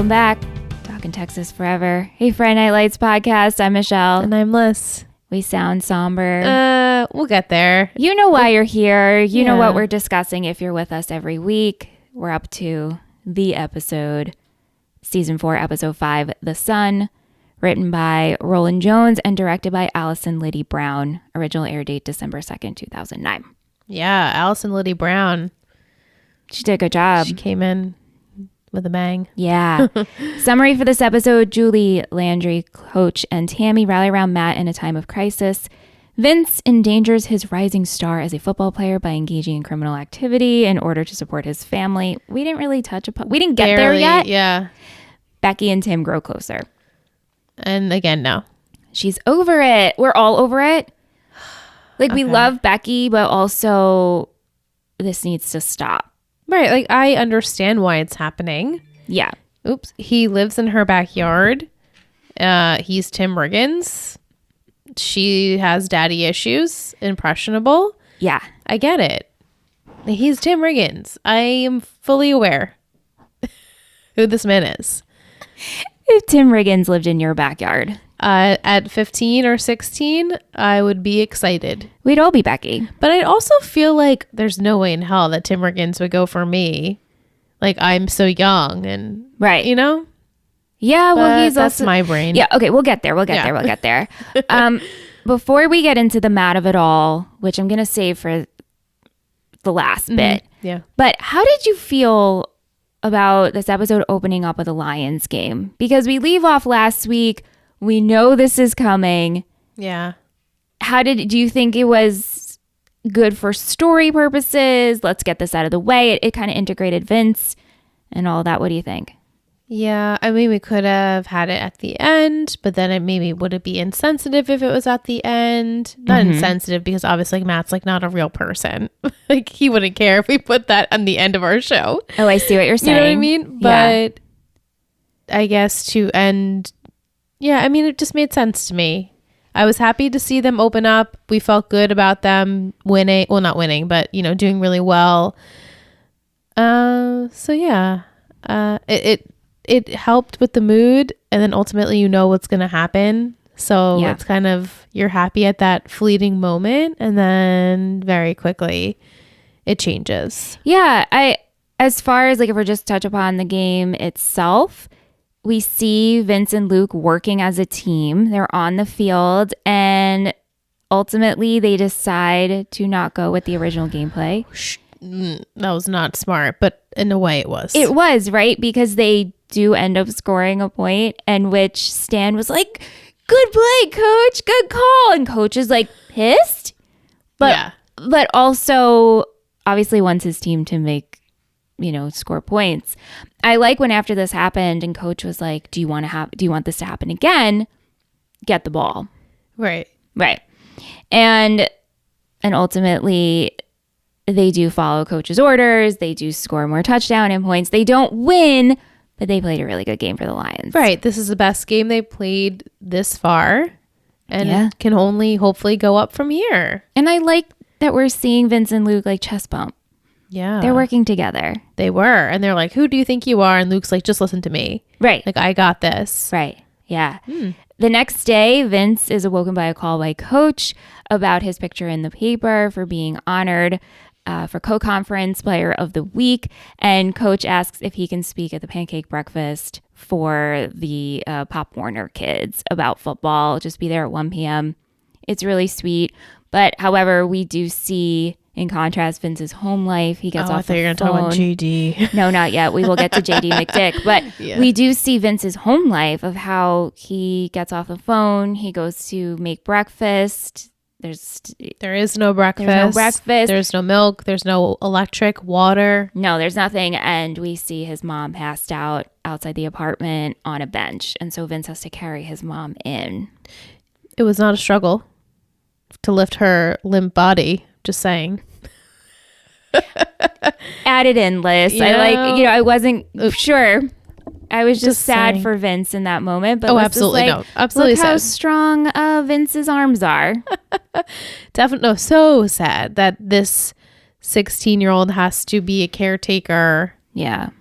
back. Talkin Texas Forever. Hey, Friday Night Lights podcast. I'm Michelle. And I'm Liz. We sound somber. We'll get there. You know why you're here. You know what we're discussing if you're with us every week. We're up to the episode, season 4, episode 5, The Sun, written by Roland Jones and directed by Allison Liddy Brown. Original air date December 2nd, 2009. Yeah, Allison Liddy Brown. She did a good job. She came in with a bang. Yeah. Summary for this episode: Julie, Landry, Coach, and Tami rally around Matt in a time of crisis. Vince endangers his rising star as a football player by engaging in criminal activity in order to support his family. We didn't really touch upon... We didn't get there yet. Yeah. Becky and Tim grow closer. And again, no. She's over it. We're all over it. Like, we love Becky, but also this needs to stop. Right. Like, I understand why it's happening. Yeah. Oops. He lives in her backyard. He's Tim Riggins. She has daddy issues. Impressionable. Yeah. I get it. He's Tim Riggins. I am fully aware who this man is. If Tim Riggins lived in your backyard, at 15 or 16, I would be excited. we'd all be Becky. But I'd also feel like there's no way in hell that Tim Riggins would go for me. Like, I'm so young and, Right. you know? Yeah, well, But he's that's also... my brain. Yeah, okay, we'll get there. We'll get there. Before we get into the mat of it all, which I'm going to save for the last bit. Yeah. But how did you feel about this episode opening up with a Lions game? Because we leave off last week. We know this is coming. Yeah. Do you think it was good for story purposes? Let's get this out of the way. It kind of integrated Vince and all that. What do you think? Yeah. I mean, we could have had it at the end, but then would it be insensitive if it was at the end? Not insensitive, because obviously Matt's like not a real person. Like, he wouldn't care if we put that on the end of our show. Oh, I see what you're saying. You know what I mean? But I guess to end... Yeah, I mean, it just made sense to me. I was happy to see them open up. We felt good about them winning. Well, not winning, but, you know, doing really well. So, yeah. It helped with the mood. And then ultimately, you know what's going to happen. So it's kind of, you're happy at that fleeting moment. And then very quickly, it changes. Yeah, as far as like if we're just touch upon the game itself, we see Vince and Luke working as a team. They're on the field, and ultimately they decide to not go with the original gameplay. That was not smart, but in a way it was. It was, right? Because they do end up scoring a point, and which Stan was like, "Good play, coach. Good call." And coach is like pissed. But also obviously wants his team to make, score points. I like when after this happened and coach was like, do you want this to happen again? Get the ball. Right. And ultimately they do follow coach's orders. They do score more touchdown and points. They don't win, but they played a really good game for the Lions. Right. This is the best game they played this far, and it can only hopefully go up from here. And I like that we're seeing Vince and Luke like chest bump. Yeah. They're working together. They were. And they're like, who do you think you are? And Luke's like, just listen to me. Right. Like, I got this. Right. Yeah. The next day, Vince is awoken by a call by coach about his picture in the paper for being honored for co-conference player of the week. And coach asks if he can speak at the pancake breakfast for the Pop Warner kids about football. Just be there at 1 p.m. It's really sweet. But however, we do see... In contrast, Vince's home life, he gets off the phone. I thought you were going to talk about JD. No, not yet. We will get to JD McDick. But we do see Vince's home life of how he gets off the phone. He goes to make breakfast. There is no breakfast. There's no breakfast. There's no milk. There's no electric, water. No, there's nothing. And we see his mom passed out outside the apartment on a bench. And so Vince has to carry his mom in. It was not a struggle to lift her limp body. Just saying. Add it in, Liz. I wasn't sure. I was just sad saying. For Vince in that moment. But absolutely no. Absolutely look sad. How strong Vince's arms are. Definitely. No, so sad that this 16-year-old has to be a caretaker. Yeah.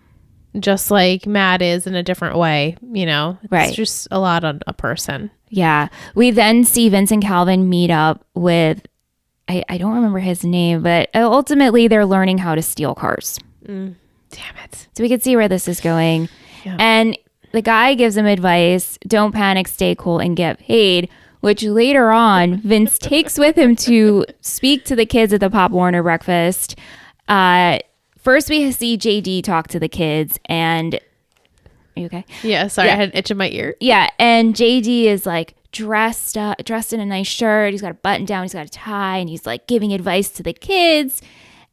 just like Matt is in a different way, you know. It's Right. just a lot on a person. Yeah. We then see Vince and Calvin meet up with, I don't remember his name, but ultimately they're learning how to steal cars. Damn it. So we can see where this is going. Yeah. And the guy gives him advice, don't panic, stay cool, and get paid, which later on Vince takes with him to speak to the kids at the Pop Warner breakfast. First we see JD talk to the kids, and are you okay? Yeah, sorry, Yeah. I had an itch in my ear. Yeah, and JD is like dressed in a nice shirt. He's got a button down, he's got a tie, and he's like giving advice to the kids.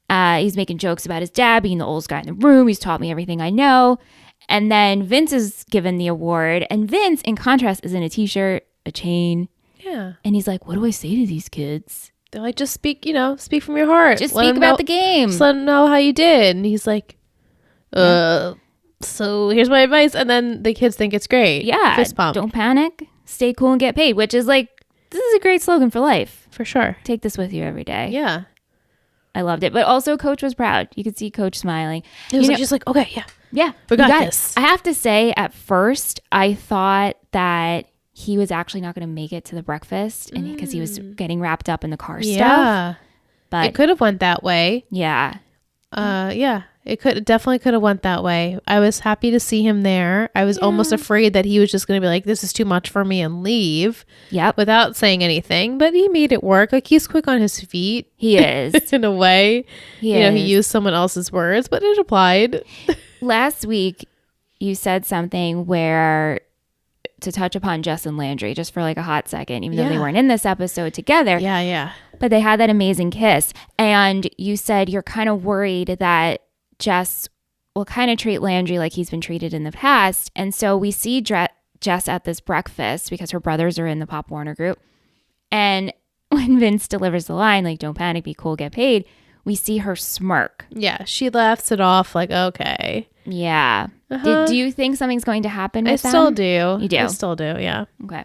He's making jokes about his dad being the oldest guy in the room. He's taught me everything I know. And then Vince is given the award, and Vince, in contrast, is in a t-shirt, a chain, Yeah. and he's like, what do I say to these kids? They're like, just speak from your heart. Just Let speak them about know- the game. Just let them know how you did. And he's like, so here's my advice. And then the kids think it's great. Yeah, Fist pump. don't panic, stay cool, and get paid, which is like, this is a great slogan for life. For sure. Take this with you every day. Yeah. I loved it. But also Coach was proud. You could see Coach smiling. It was You like, know- just like, okay, yeah. Yeah, We got it. this. I have to say, at first, I thought that he was actually not going to make it to the breakfast, and because he was getting wrapped up in the car stuff. Yeah. But It could have went that way. yeah, Yeah. It definitely could have went that way. I was happy to see him there. I was almost afraid that he was just going to be like, this is too much for me and leave yep, without saying anything. But he made it work. Like, he's quick on his feet he is. in a way. He You know, he is. used someone else's words, but it applied. Last week, you said something where to touch upon Jess and Landry just for like a hot second, even though they Yeah. weren't in this episode together. Yeah, yeah. But they had that amazing kiss. And you said you're kind of worried that Jess will kind of treat Landry like he's been treated in the past. And so we see Jess at this breakfast because her brothers are in the Pop Warner group. And when Vince delivers the line, like, don't panic, be cool, get paid, we see her smirk. Yeah, she laughs it off like, okay. Yeah. Uh-huh. Do you think something's going to happen with I them? still do. You do? I still do, yeah. Okay.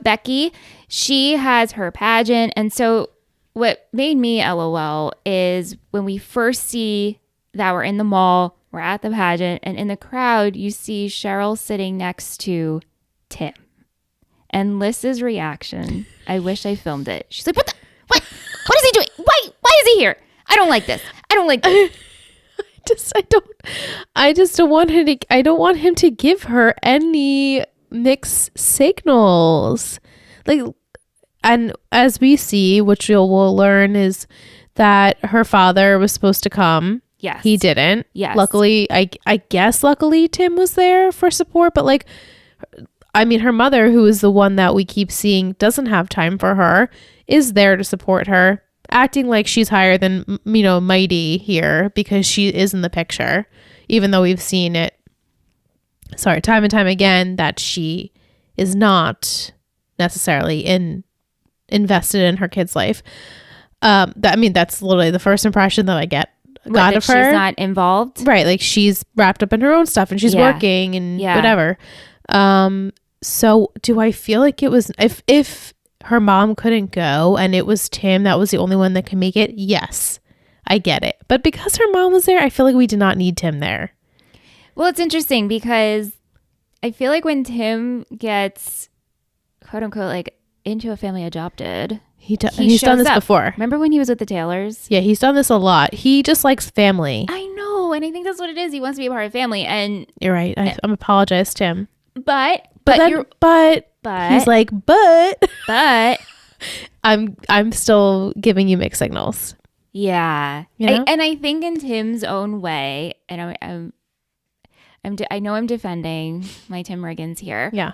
Becky, she has her pageant. And so what made me LOL is when we first see that we're in the mall, we're at the pageant, and in the crowd, you see Cheryl sitting next to Tim. And Liz's reaction, I wish I filmed it. She's like, what is he doing? Why is he here? I don't like this. I don't like this. I just don't want him to, I don't want him to give her any mixed signals. Like, and as we see, which we'll learn, is that her father was supposed to come. Yes. He didn't. Yes. Luckily, I guess luckily Tim was there for support, but like, I mean, her mother, who is the one that we keep seeing doesn't have time for her, is there to support her, acting like she's higher than, you know, mighty here because she is in the picture, even though we've seen it, time and time again, that she is not necessarily invested in her kid's life. That's literally the first impression that I got of her. She's not involved. Right, like she's wrapped up in her own stuff and she's Yeah. working and Yeah. whatever. So do I feel like it was if her mom couldn't go and it was Tim that was the only one that could make it? Yes, I get it. But because her mom was there, I feel like we did not need Tim there. Well, it's interesting because I feel like when Tim gets, quote unquote, like into a family adopted, He's done shows this up. before. Remember when he was with the Taylors? Yeah, he's done this a lot. He just likes family. I know, and I think that's what it is. He wants to be a part of family, and You're right. I'm apologize, Tim. but He's like, but but I'm still giving you mixed signals. yeah, You know? and I think in Tim's own way, and I know I'm defending my Tim Riggins here. Yeah.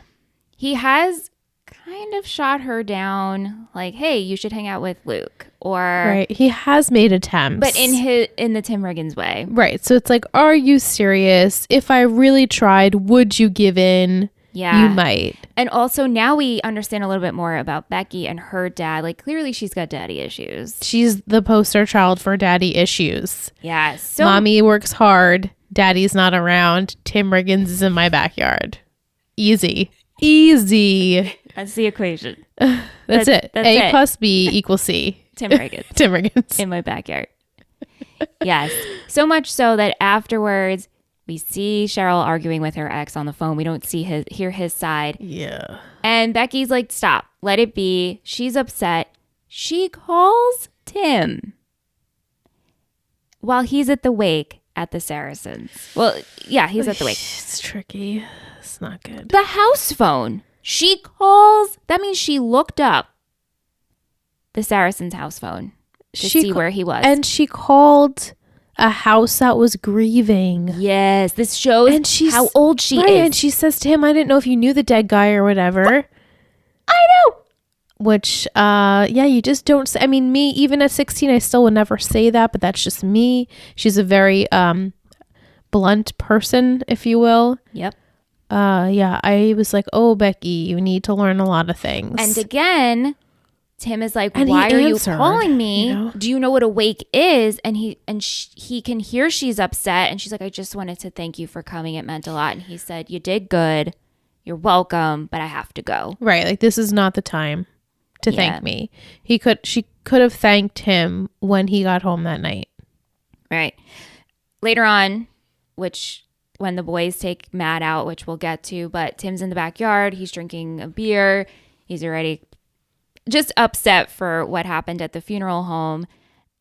He has kind of shot her down, like, hey, you should hang out with Luke, or Right. He has made attempts. but in the Tim Riggins way. Right. So it's like, are you serious? If I really tried, would you give in? Yeah. You might. And also now we understand a little bit more about Becky and her dad. Like, clearly she's got daddy issues. She's the poster child for daddy issues. Yeah. So Mommy works hard. Daddy's not around. Tim Riggins is in my backyard. Easy. that's the equation. That's it. that's A it. plus B equals C. Tim Riggins Tim Riggins. in my backyard. Yes. So much so that afterwards, We see Cheryl arguing with her ex on the phone. We don't hear his side. Yeah. And Becky's like, stop, let it be. She's upset. She calls Tim while he's at the wake at the Saracens. Well, yeah, he's at the wake. It's tricky. It's not good. The house phone. She calls. That means she looked up the Saracens' house phone to see where he was. And she called a house that was grieving. Yes, this shows how old she is. And she says to him, I didn't know if you knew the dead guy or whatever. I know. Which, you just don't say. I mean, me, even at 16, I still would never say that, but that's just me. She's a very blunt person, if you will. Yep. I was like, oh, Becky, you need to learn a lot of things. And again, Tim is like, why are you calling me? You know? Do you know what a wake is? And he can hear she's upset. And she's like, I just wanted to thank you for coming. It meant a lot. And he said, you did good. You're welcome, but I have to go. Right. Like, this is not the time to thank me. She could have thanked him when he got home that night. Right. Later on, when the boys take Matt out, which we'll get to, but Tim's in the backyard. He's drinking a beer. He's already just upset for what happened at the funeral home.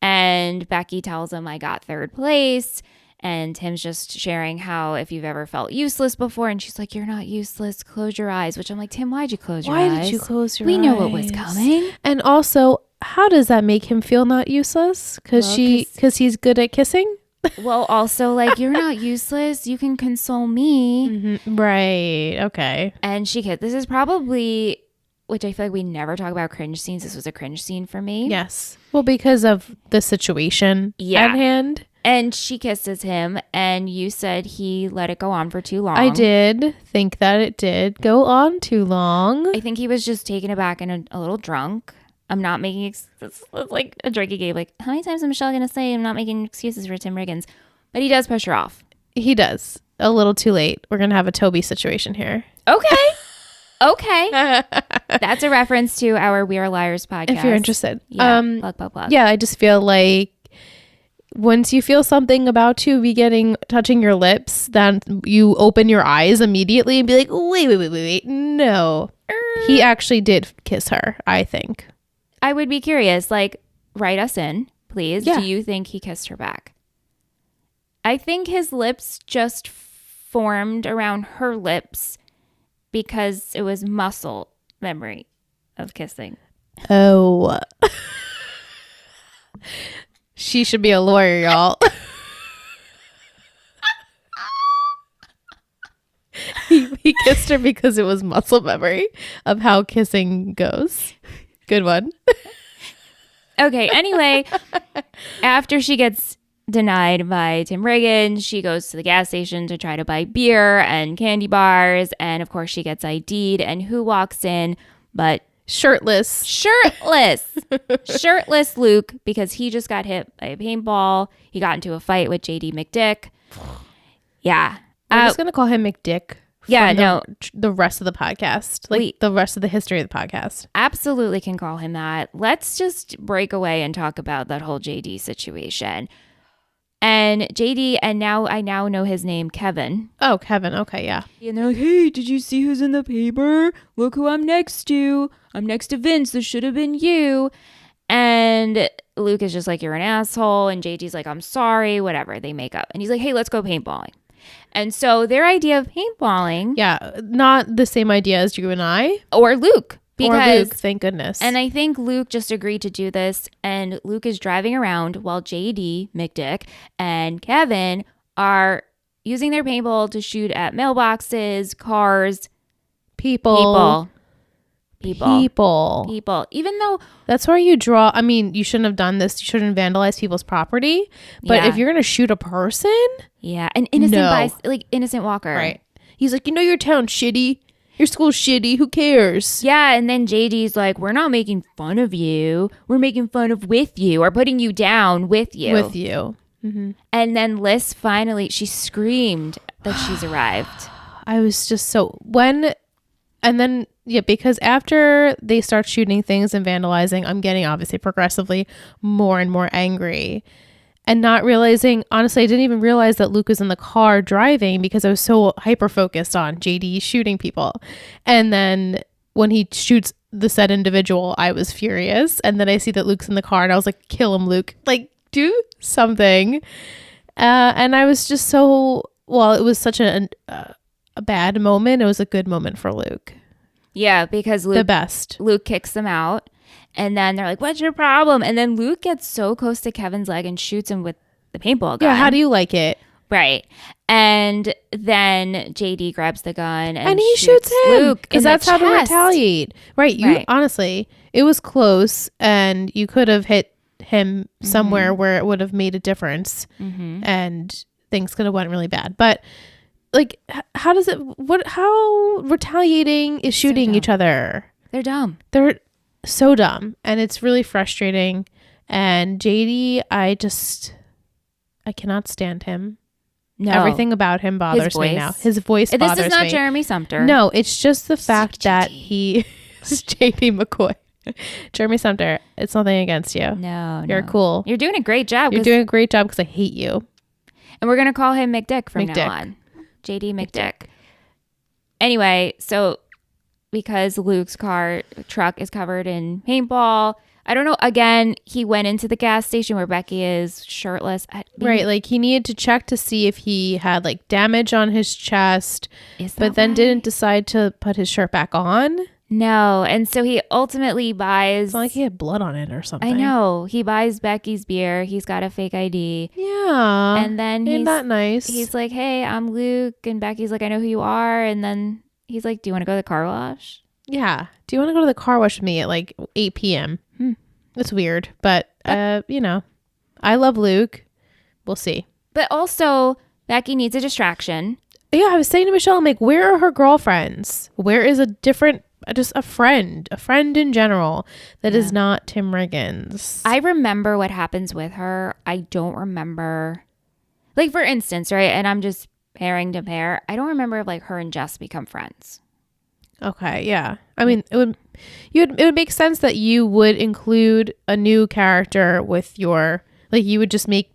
And Becky tells him, I got third place. And Tim's just sharing how if you've ever felt useless before. And she's like, you're not useless. Close your eyes. Which I'm like, Tim, why'd you close your eyes? Why did you close your eyes? We know what was coming. And also, how does that make him feel not useless? Because he's good at kissing? Well, also, like, you're not useless. You can console me. Mm-hmm. Right. Okay. And this is probably, which I feel like we never talk about cringe scenes. This was a cringe scene for me. Yes. Well, because of the situation at hand. And she kisses him, and you said he let it go on for too long. I did think that it did go on too long. I think he was just taken aback and a little drunk. I'm not making it's like a drinking game. Like, how many times is Michelle going to say I'm not making excuses for Tim Riggins? But he does push her off. He does. A little too late. We're going to have a Toby situation here. Okay. Okay. That's a reference to our We Are Liars podcast. If you're interested. Yeah, plug. Yeah, I just feel like once you feel something about to touching your lips, then you open your eyes immediately and be like, wait. No. He actually did kiss her, I think. I would be curious. Like, write us in, please. Yeah. Do you think he kissed her back? I think his lips just formed around her lips because it was muscle memory of kissing. Oh. She should be a lawyer, y'all. He kissed her because it was muscle memory of how kissing goes. Good one. Okay, anyway, after she gets denied by Tim Riggins, she goes to the gas station to try to buy beer and candy bars. And of course, she gets ID'd. And who walks in but shirtless Luke, because he just got hit by a paintball. He got into a fight with JD McDick. Yeah. I'm just going to call him McDick. Yeah, the rest of the podcast, the rest of the history of the podcast. Absolutely can call him that. Let's just break away and talk about that whole JD situation. And JD, and I now know his name, Kevin. Oh, Kevin. Okay, yeah. And they're like, hey, did you see who's in the paper? Look who I'm next to. I'm next to Vince. This should have been you. And Luke is just like, you're an asshole. And JD's like, I'm sorry, whatever. They make up. And he's like, hey, let's go paintballing. And so their idea of paintballing. Yeah, not the same idea as you and I. Or Luke. Because, thank goodness. And I think Luke just agreed to do this. And Luke is driving around while JD, McDick, and Kevin are using their paintball to shoot at mailboxes, cars, people. Even though that's where you draw. I mean, you shouldn't have done this. You shouldn't vandalize people's property. But if you're going to shoot a person. Yeah. An innocent walker. Right. He's like, your town's shitty. Your school's shitty. Who cares? Yeah. And then JD's like, we're not making fun of you. We're making fun of with you or putting you down with you. Mm-hmm. And then Liz finally, she screamed that she's arrived. I was just because after they start shooting things and vandalizing, I'm getting obviously progressively more and more angry. and not realizing, honestly, I didn't even realize that Luke was in the car driving because I was so hyper focused on JD shooting people. And then when he shoots the said individual, I was furious. And then I see that Luke's in the car and I was like, kill him, Luke. Like, do something. And I was just so, well, it was such a bad moment. It was a good moment for Luke. Yeah, because the best. Luke kicks them out. And then they're like, what's your problem? And then Luke gets so close to Kevin's leg and shoots him with the paintball gun. Yeah, how do you like it? Right. And then JD grabs the gun and he shoots him. Luke because that's how to retaliate. Right. Right. Honestly, it was close and you could have hit him somewhere where it would have made a difference and things could have went really bad. But like, how retaliating is shooting each other? They're dumb. They're so dumb, and it's really frustrating. And JD, I cannot stand him. No, everything about him bothers me now. His voice bothers me. This is not Jeremy Sumpter. No, it's just the fact that he is JD McCoy. Jeremy Sumpter, it's nothing against you. No, you're cool. You're doing a great job. You're doing a great job because I hate you. And we're gonna call him McDick from now on. JD McDick. Anyway, so because Luke's truck is covered in paintball, I don't know. Again, he went into the gas station where Becky is shirtless. Right, like he needed to check to see if he had like damage on his chest, but then didn't decide to put his shirt back on. No, and so he ultimately buys... It's not like he had blood on it or something. I know. He buys Becky's beer. He's got a fake ID. Yeah. And then Ain't that nice? He's like, hey, I'm Luke. And Becky's like, I know who you are. And then he's like, do you want to go to the car wash? Yeah. Do you want to go to the car wash with me at like 8 p.m.? It's weird. But, you know, I love Luke. We'll see. But also, Becky needs a distraction. Yeah, I was saying to Michelle, I'm like, where are her girlfriends? Where is just a friend in general that is not Tim Riggins? I remember what happens with her. I don't remember, like, for instance, right? And I'm just pairing to pair. I don't remember if like her and Jess become friends. Okay, yeah. I mean, it would make sense that you would include a new character with your, like, you would just make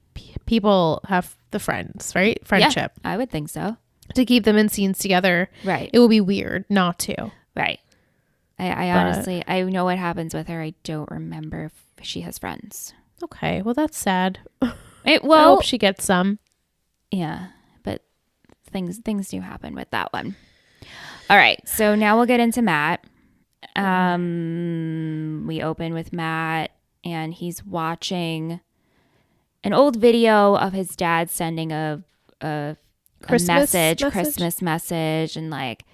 people have the friends, right? Friendship. Yeah, I would think so. To keep them in scenes together. Right. It would be weird not to. Right. I honestly, I know what happens with her. I don't remember if she has friends. Okay. Well, that's sad. I hope she gets some. Yeah. But things do happen with that one. All right. So now we'll get into Matt. We open with Matt and he's watching an old video of his dad sending a Christmas message and like,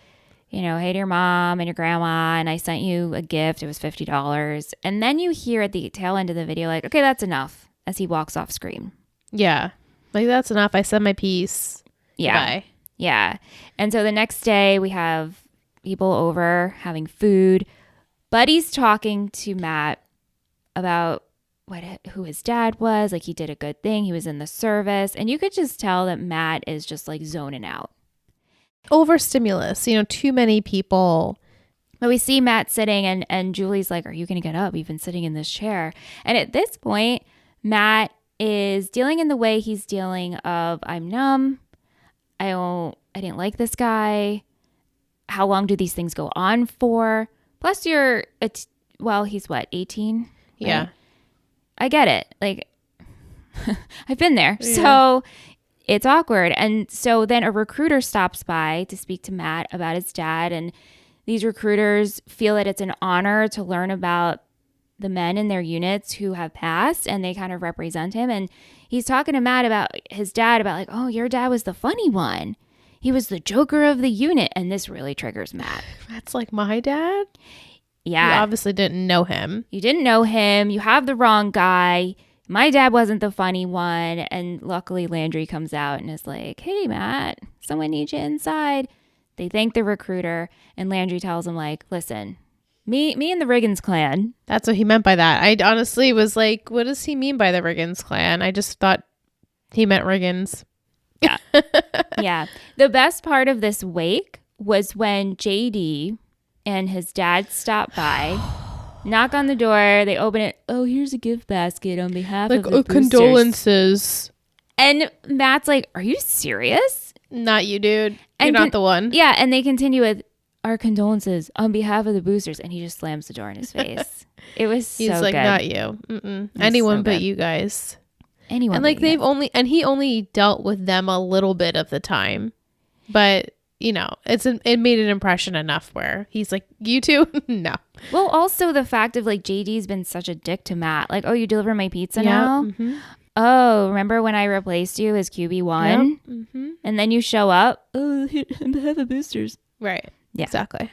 you know, hey to your mom and your grandma, and I sent you a gift. It was $50. And then you hear at the tail end of the video, like, okay, that's enough, as he walks off screen. Yeah. Like, that's enough. I said my piece. Yeah. Bye. Yeah. And so the next day we have people over having food. Buddy's talking to Matt about who his dad was. Like, he did a good thing. He was in the service. And you could just tell that Matt is just like zoning out. Overstimulus, you know, too many people. But we see Matt sitting and Julie's like, are you going to get up? You've been sitting in this chair. And at this point, Matt is dealing in the way he's dealing of, I'm numb. I didn't like this guy. How long do these things go on for? Plus he's what, 18? Yeah. Right? I get it. Like, I've been there. Yeah. So it's awkward. And so then a recruiter stops by to speak to Matt about his dad. And these recruiters feel that it's an honor to learn about the men in their units who have passed, and they kind of represent him. And he's talking to Matt about his dad, about like, oh, your dad was the funny one. He was the joker of the unit. And this really triggers Matt. That's like my dad? Yeah. You obviously didn't know him. You didn't know him. You have the wrong guy. My dad wasn't the funny one. And luckily Landry comes out and is like, hey, Matt, someone needs you inside. They thank the recruiter, and Landry tells him, like, listen, me and the Riggins clan. That's what he meant by that. I honestly was like, what does he mean by the Riggins clan? I just thought he meant Riggins. Yeah. Yeah. The best part of this wake was when JD and his dad stopped by Knock on the door. They open it. Oh, here's a gift basket on behalf of the boosters. Condolences. And Matt's like, are you serious? Not you, dude. You're not the one. Yeah, and they continue with, our condolences on behalf of the boosters. And he just slams the door in his face. It was He's so like, good. not you. Anyone but you guys. Anyone. And like he only dealt with them a little bit of the time. But, you know, it made an impression enough where he's like, you two? No. Well, also the fact of like JD's been such a dick to Matt. Like, oh, you deliver my pizza now? Mm-hmm. Oh, remember when I replaced you as QB1? Yep. Mm-hmm. And then you show up? Oh, on behalf of boosters. Right. Yeah. Exactly.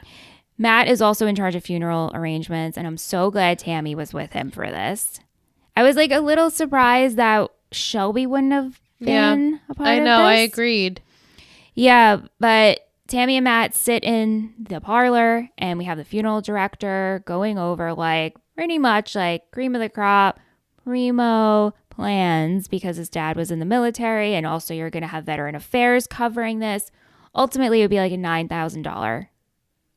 Matt is also in charge of funeral arrangements, and I'm so glad Tami was with him for this. I was like a little surprised that Shelby wouldn't have been a part of this. I know, I agreed. Yeah, but Tami and Matt sit in the parlor, and we have the funeral director going over like pretty much like cream of the crop, primo plans, because his dad was in the military, and also you're going to have Veteran Affairs covering this. Ultimately, it would be like a $9,000.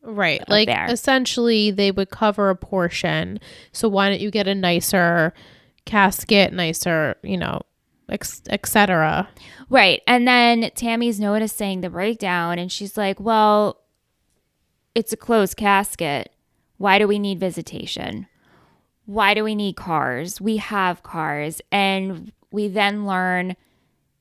Right. Like essentially they would cover a portion. So why don't you get a nicer casket, nicer, you know, etc. Right. And then Tammy's noticing the breakdown and she's like, well, it's a closed casket. Why do we need visitation? Why do we need cars? We have cars. And we then learn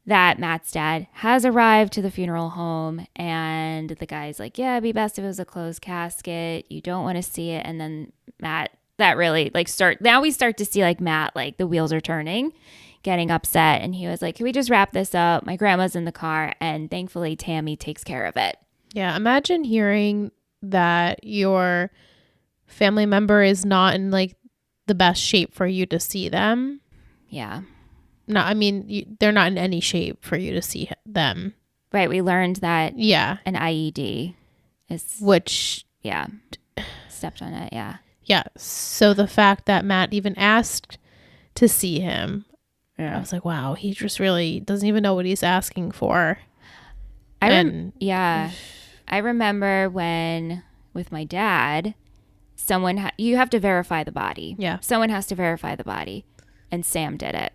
that Matt's dad has arrived to the funeral home, and the guy's like, yeah, it'd be best if it was a closed casket. You don't want to see it. And then Matt, that really like now we start to see like Matt, like the wheels are turning, getting upset. And he was like, can we just wrap this up? My grandma's in the car. And thankfully Tami takes care of it. Yeah. Imagine hearing that your family member is not in like the best shape for you to see them. Yeah. No, I mean, they're not in any shape for you to see them. Right. We learned that an IED is... Which... Yeah. Stepped on it. Yeah. Yeah. So the fact that Matt even asked to see him, I was like, wow, he just really doesn't even know what he's asking for. I remember when, with my dad, you have to verify the body. Yeah. Someone has to verify the body. And Sam did it.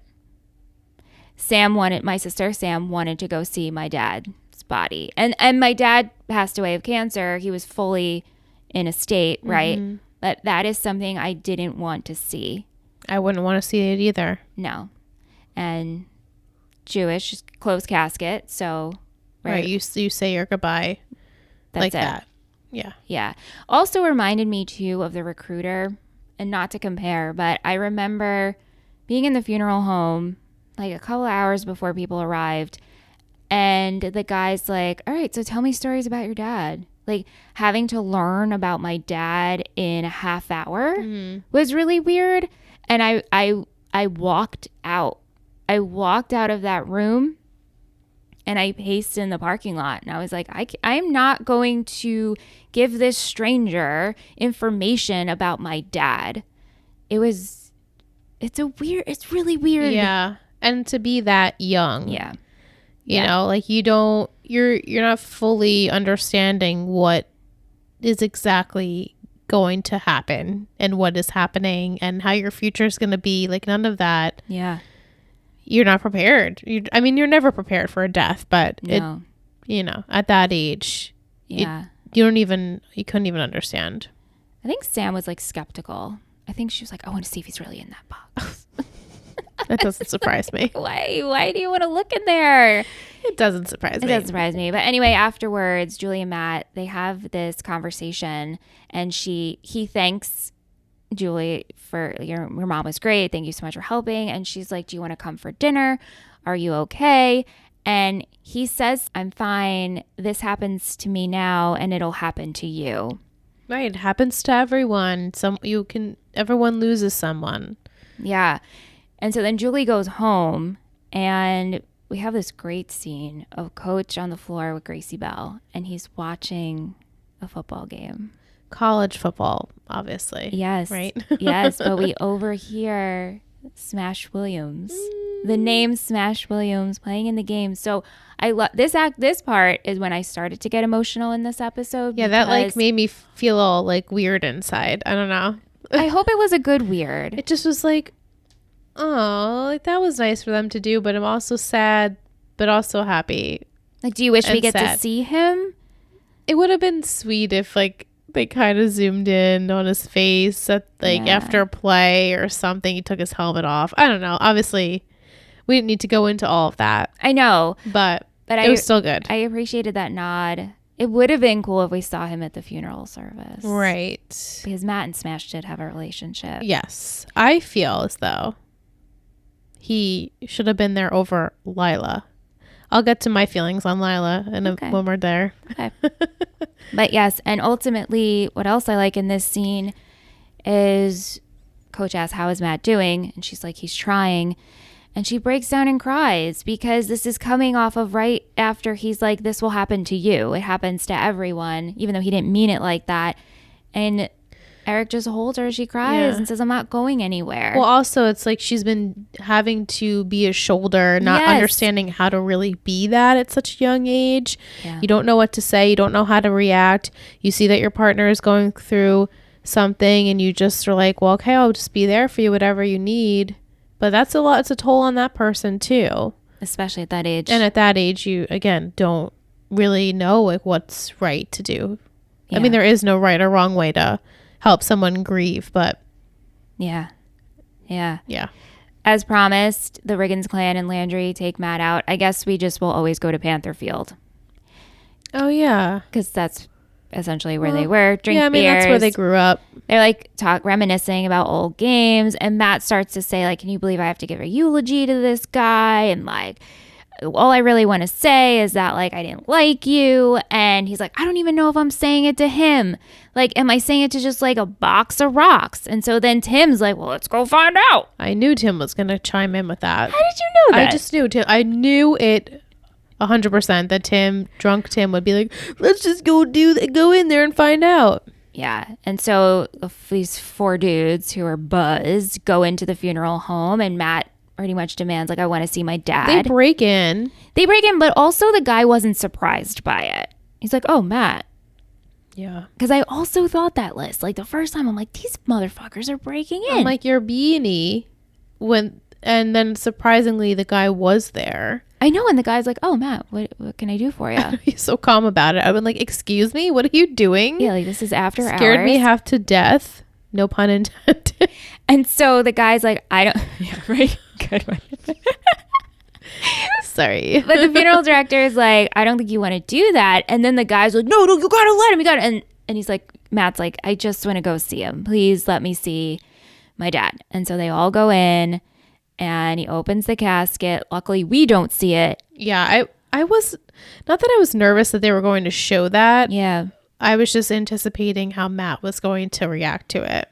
My sister Sam wanted to go see my dad's body. And my dad passed away of cancer. He was fully in a state, right? Mm-hmm. But that is something I didn't want to see. I wouldn't want to see it either. No. And Jewish, closed casket. So, right. You say your goodbye. That's like it. That. Yeah. Yeah. Also reminded me too of the recruiter, and not to compare, but I remember being in the funeral home like a couple hours before people arrived, and the guy's like, all right, so tell me stories about your dad. Like, having to learn about my dad in a half hour was really weird. And I walked out. I walked out of that room and I paced in the parking lot, and I was like, I'm not going to give this stranger information about my dad. It's really weird. Yeah. And to be that young. Yeah. You know, like you're not fully understanding what is exactly going to happen and what is happening and how your future is going to be. Like none of that. Yeah. You're not prepared. You're never prepared for a death, but no. At that age, you couldn't even understand. I think Sam was like skeptical. I think she was like, I want to see if he's really in that box. That doesn't surprise me. Why do you want to look in there? It doesn't surprise me. It doesn't surprise me. But anyway, afterwards, Julie and Matt, they have this conversation, and he thanks Julie for, your mom was great. Thank you so much for helping. And she's like, do you want to come for dinner? Are you okay? And he says, I'm fine. This happens to me now, and it'll happen to you. Right. It happens to everyone. Everyone loses someone. Yeah. And so then Julie goes home, and we have this great scene of Coach on the floor with Gracie Bell, and he's watching a football game. College football, obviously. Yes. Right? Yes, but we overhear Smash Williams. The name Smash Williams playing in the game. So I love this part is when I started to get emotional in this episode. Yeah, that like made me feel all like weird inside. I don't know. I hope it was a good weird. It just was like, oh, like that was nice for them to do, but I'm also sad, but also happy. Like, do you wish we And get to sad. see him? It would have been sweet if like they kind of zoomed in on his face at like Yeah. after a play or something. He took his helmet off. I don't know. Obviously, we didn't need to go into all of that, I know, but but it was still good. I appreciated that nod. It would have been cool if we saw him at the funeral service. Right. Because Matt and Smash did have a relationship. Yes. I feel as though he should have been there over Lila. I'll get to my feelings on Lila when we're there. Okay. But yes, and ultimately, what else I like in this scene is Coach asks, how is Matt doing? And she's like, he's trying. And she breaks down and cries because this is coming off of right after he's like, this will happen to you. It happens to everyone, even though he didn't mean it like that. And Eric just holds her as she cries and says, I'm not going anywhere. Well, also, it's like she's been having to be a shoulder, not understanding how to really be that at such a young age. Yeah. You don't know what to say. You don't know how to react. You see that your partner is going through something and you just are like, well, okay, I'll just be there for you, whatever you need. But that's a lot. It's a toll on that person, too. Especially at that age. And at that age, you, again, don't really know like what's right to do. I mean, there is no right or wrong way to help someone grieve, but Yeah. yeah. As promised, the Riggins clan and Landry take Matt out. I guess we just will always go to Panther Field Oh yeah. because that's essentially where they were. Drink Yeah, I mean beers. that's where they grew up. They're like reminiscing about old games, and Matt starts to say like, can you believe I have to give a eulogy to this guy? And like, all I really want to say is that like I didn't like you. And he's like, I don't even know if I'm saying it to him. Like, am I saying it to just like a box of rocks? And so then Tim's like, well, let's go find out. I knew Tim was gonna chime in with that. How did you know that? I just knew Tim. I knew it 100% that drunk Tim would be like, let's just go in there and find out. Yeah. And so these four dudes who are buzzed go into the funeral home, and Matt pretty much demands, like, I want to see my dad. They break in, but also the guy wasn't surprised by it. He's like, oh, Matt. yeah. Because I also thought that, Liz. Like, the first time, I'm like, these motherfuckers are breaking in. I'm like, your beanie and then surprisingly the guy was there. I know. And the guy's like, oh, Matt, what can I do for you? He's so calm about it. I've been like, excuse me, what are you doing? Yeah, like, this is after hours. Scared me half to death. No pun intended. And so the guy's like, I don't. Yeah, right. Good one. Sorry. But the funeral director is like, I don't think you want to do that. And then the guy's like, no, you gotta let him. You gotta. And he's like, Matt's like, I just want to go see him. Please let me see my dad. And so they all go in, and he opens the casket. Luckily, we don't see it. Yeah, I was, not that I was nervous that they were going to show that. Yeah. I was just anticipating how Matt was going to react to it.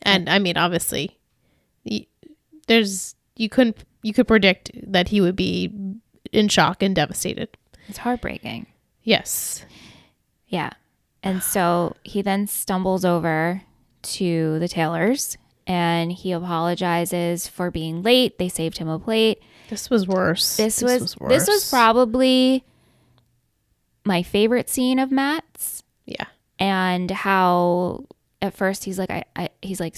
And I mean, obviously, you could predict that he would be in shock and devastated. It's heartbreaking. Yes. Yeah. And so he then stumbles over to the Taylors, and he apologizes for being late. They saved him a plate. This was worse. This was probably my favorite scene of Matt's. Yeah. And how at first he's like, he's like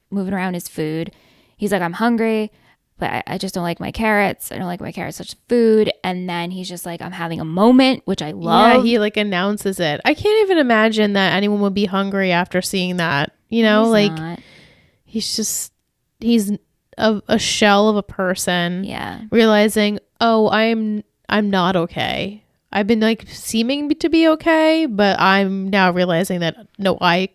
moving around his food. He's like, I'm hungry, but I just don't like my carrots. I don't like my carrots such food. And then he's just like, I'm having a moment, which I love. Yeah, he like announces it. I can't even imagine that anyone would be hungry after seeing that. You know, He's like not. he's a shell of a person. Yeah. Realizing, oh, I'm not okay. I've been like seeming to be okay, but I'm now realizing that no, I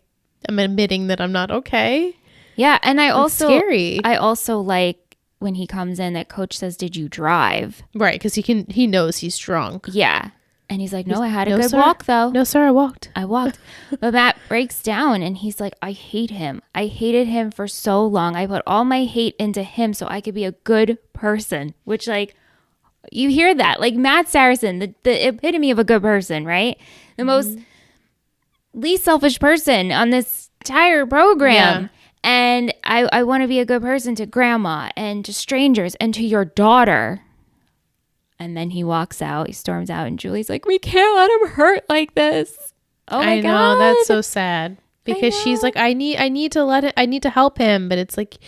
am admitting that I'm not okay. Yeah. And It's scary. I also like when he comes in that Coach says, did you drive? Right, because he knows he's drunk. Yeah. And he's like, no, I had a "No, good sir. walk though. No, sir, I walked. I walked. But Matt breaks down and he's like, I hate him. I hated him for so long. I put all my hate into him so I could be a good person, which like, you hear that. Like Matt Saracen, the epitome of a good person, right? The most least selfish person on this entire program. Yeah. And I want to be a good person to grandma and to strangers and to your daughter. And then he walks out, he storms out, and Julie's like, we can't let him hurt like this. Oh my God. I know, that's so sad. because she's like, I need to help him, but it's like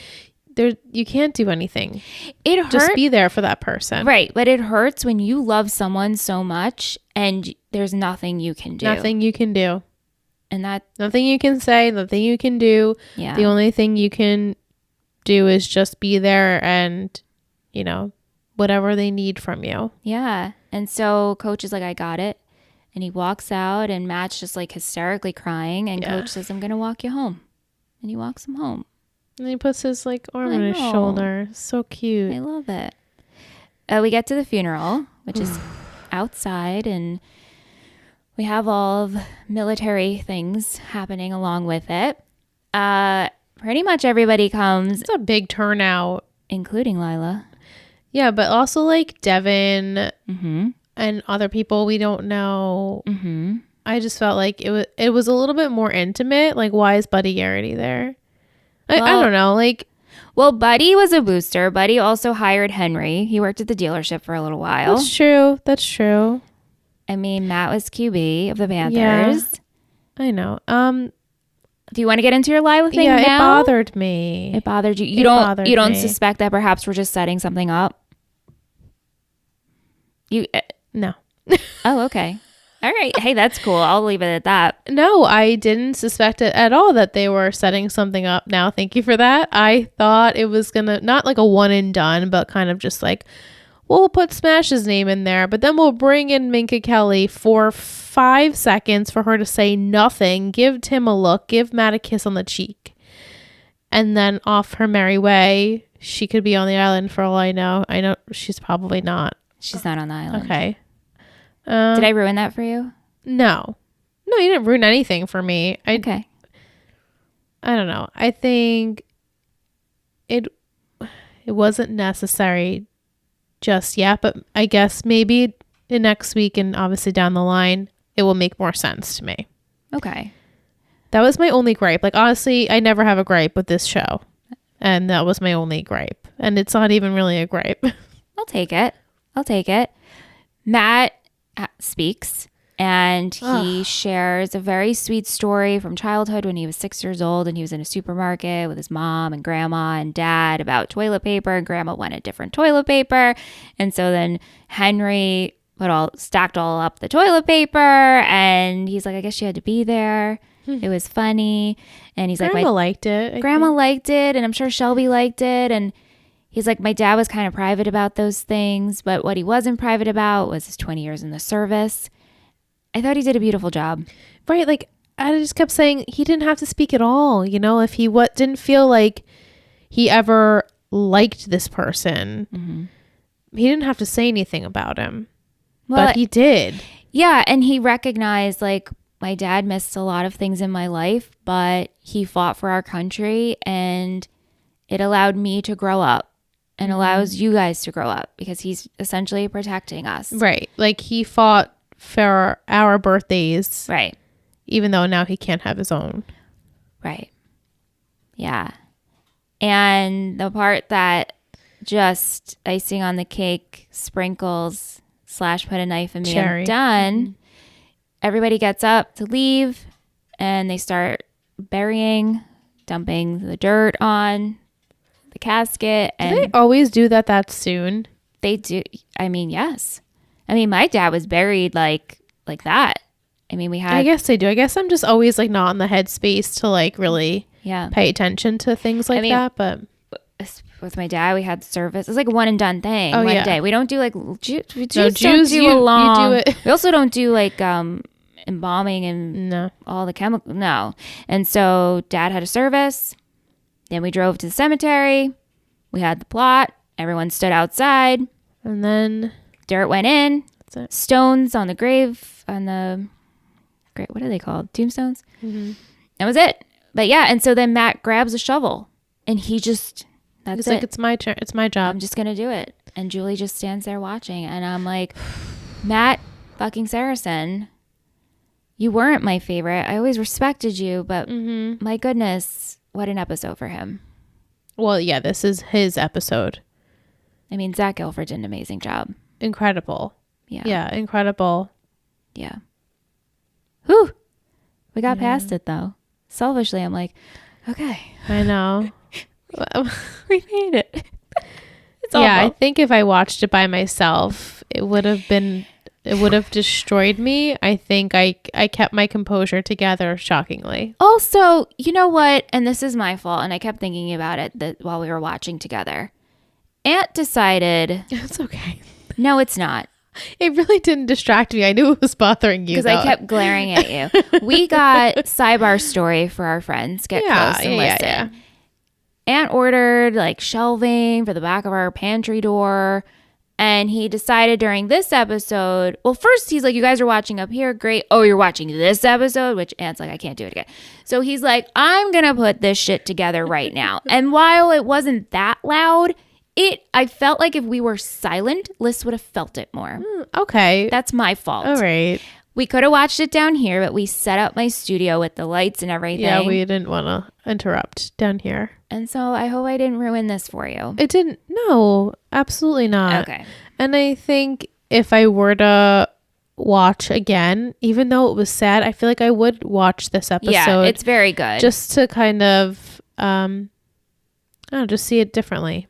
you can't do anything. It hurts. Just be there for that person. Right. But it hurts when you love someone so much and there's nothing you can do. Nothing you can do. And that... Nothing you can say, nothing you can do. Yeah. The only thing you can do is just be there and, whatever they need from you. Yeah. And so Coach is like, I got it. And he walks out and Matt's just like hysterically crying. And Coach says, I'm going to walk you home. And he walks him home. And he puts his like arm on his shoulder. So cute. I love it. We get to the funeral, which is outside, and we have all of military things happening along with it. Pretty much everybody comes. It's a big turnout. Including Lila. Yeah, but also like Devin and other people we don't know. Mm-hmm. I just felt like it was a little bit more intimate. Like, why is Buddy Garrity there? I don't know. Like, well, Buddy was a booster. Buddy also hired Henry. He worked at the dealership for a little while. That's true. I mean, Matt was QB of the Panthers. Yeah, I know. Do you want to get into your Lila thing now? Yeah, it bothered me. It bothered you. You don't suspect that perhaps we're just setting something up? No. Oh, okay. All right. Hey, that's cool. I'll leave it at that. No, I didn't suspect it at all that they were setting something up now. Thank you for that. I thought it was going to, not like a one and done, but kind of just like, we'll put Smash's name in there, but then we'll bring in Minka Kelly for 5 seconds for her to say nothing, give Tim a look, give Matt a kiss on the cheek, and then off her merry way. She could be on the island for all I know. I know she's probably not. She's not on the island. Okay. Did I ruin that for you? No, you didn't ruin anything for me. Okay. I don't know. I think it wasn't necessary just yet, but I guess maybe in next week and obviously down the line, it will make more sense to me. Okay. That was my only gripe. Like, honestly, I never have a gripe with this show. And that was my only gripe. And it's not even really a gripe. I'll take it. Matt speaks, and he shares a very sweet story from childhood when he was 6 years old and he was in a supermarket with his mom and grandma and dad about toilet paper, and grandma wanted different toilet paper. And so then Henry stacked all up the toilet paper, and he's like, I guess she had to be there. It was funny. And he's Grandma liked it. Grandma liked it, and I'm sure Shelby liked it. And he's like, my dad was kind of private about those things, but what he wasn't private about was his 20 years in the service. I thought he did a beautiful job. Right. Like, I just kept saying he didn't have to speak at all. If he didn't feel like he ever liked this person, he didn't have to say anything about him. Well, but he did. Yeah. And he recognized, like, my dad missed a lot of things in my life, but he fought for our country, and it allowed me to grow up. And allows you guys to grow up because he's essentially protecting us. Right. Like, he fought for our birthdays. Right. Even though now he can't have his own. Right. Yeah. And the part that just icing on the cake, sprinkles / put a knife in me, Cherry. I'm done. Everybody gets up to leave, and they start dumping the dirt on the casket. And do they always do that soon? They do. I mean, yes. I mean, my dad was buried like that. I mean, I guess they do. I guess I'm just always like not in the headspace to like really pay attention to things like that. But with my dad, we had service. It's like a one and done thing. One day. We don't do like Jews you do it. We also don't do like embalming and all the chemical. No. And so Dad had a service. Then we drove to the cemetery. We had the plot. Everyone stood outside. And then dirt went in. Stones on the grave, what are they called? Tombstones? Mm-hmm. That was it. But yeah, and so then Matt grabs a shovel, and he's like, it's my turn. It's my job. I'm just going to do it. And Julie just stands there watching. And I'm like, Matt fucking Saracen, you weren't my favorite. I always respected you, but my goodness, what an episode for him. Well, yeah, this is his episode. I mean, Zach Gilford did an amazing job. Incredible. Yeah, incredible. Yeah. Whew. We got past it, though. selfishly, I'm like, okay, I know. we made it. It's Yeah, I awful. think if I watched it by myself, it would have destroyed me. I think I kept my composure together shockingly. Also, you know what? And this is my fault. And I kept thinking about it while we were watching together. Aunt decided, It's okay. no, it's not. It really didn't distract me. I knew it was bothering you Because I kept glaring at you. We got sidebar story for our friends. Get close and listen. Yeah. Aunt ordered like shelving for the back of our pantry door. And he decided during this episode, well, first he's like, you guys are watching up here. Great. Oh, you're watching this episode, which Aunt's like, I can't do it again. So he's like, I'm going to put this shit together right now. And while it wasn't that loud, I felt like if we were silent, Liz would have felt it more. Okay. That's my fault. All right. We could have watched it down here, but we set up my studio with the lights and everything. Yeah, we didn't want to interrupt down here. And so I hope I didn't ruin this for you. It didn't. No, absolutely not. Okay. And I think if I were to watch again, even though it was sad, I feel like I would watch this episode. Yeah, it's very good. Just to kind of, I don't know, just see it differently.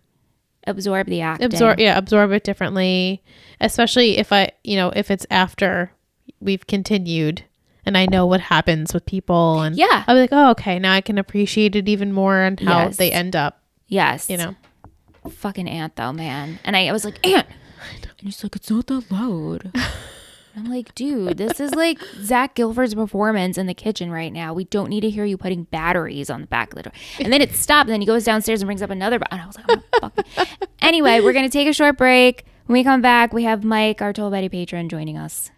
Absorb the acting. Absorb it differently. Especially if if it's after we've continued and I know what happens with people. And yeah, I'll be like, oh, okay, now I can appreciate it even more and how Yes. they end up. Yes. Fucking Aunt though, man. And I was like, Aunt. And he's like, it's not that loud. I'm like, dude, this is like Zach Gilford's performance in the kitchen right now. We don't need to hear you putting batteries on the back of the door. And then it stopped. And then he goes downstairs and brings up another. And I was like, oh, fuck. Anyway, we're going to take a short break. When we come back, we have Mike, our Total Betty patron, joining us.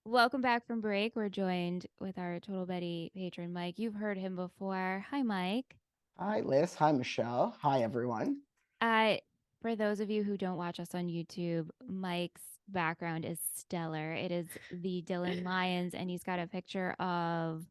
Welcome back from break. We're joined with our Total Betty patron, Mike. You've heard him before. Hi, Mike. Hi, Liz. Hi, Michelle. Hi, everyone. For those of you who don't watch us on YouTube, Mike's background is stellar. It is the Dylan Lyons, and he's got a picture of.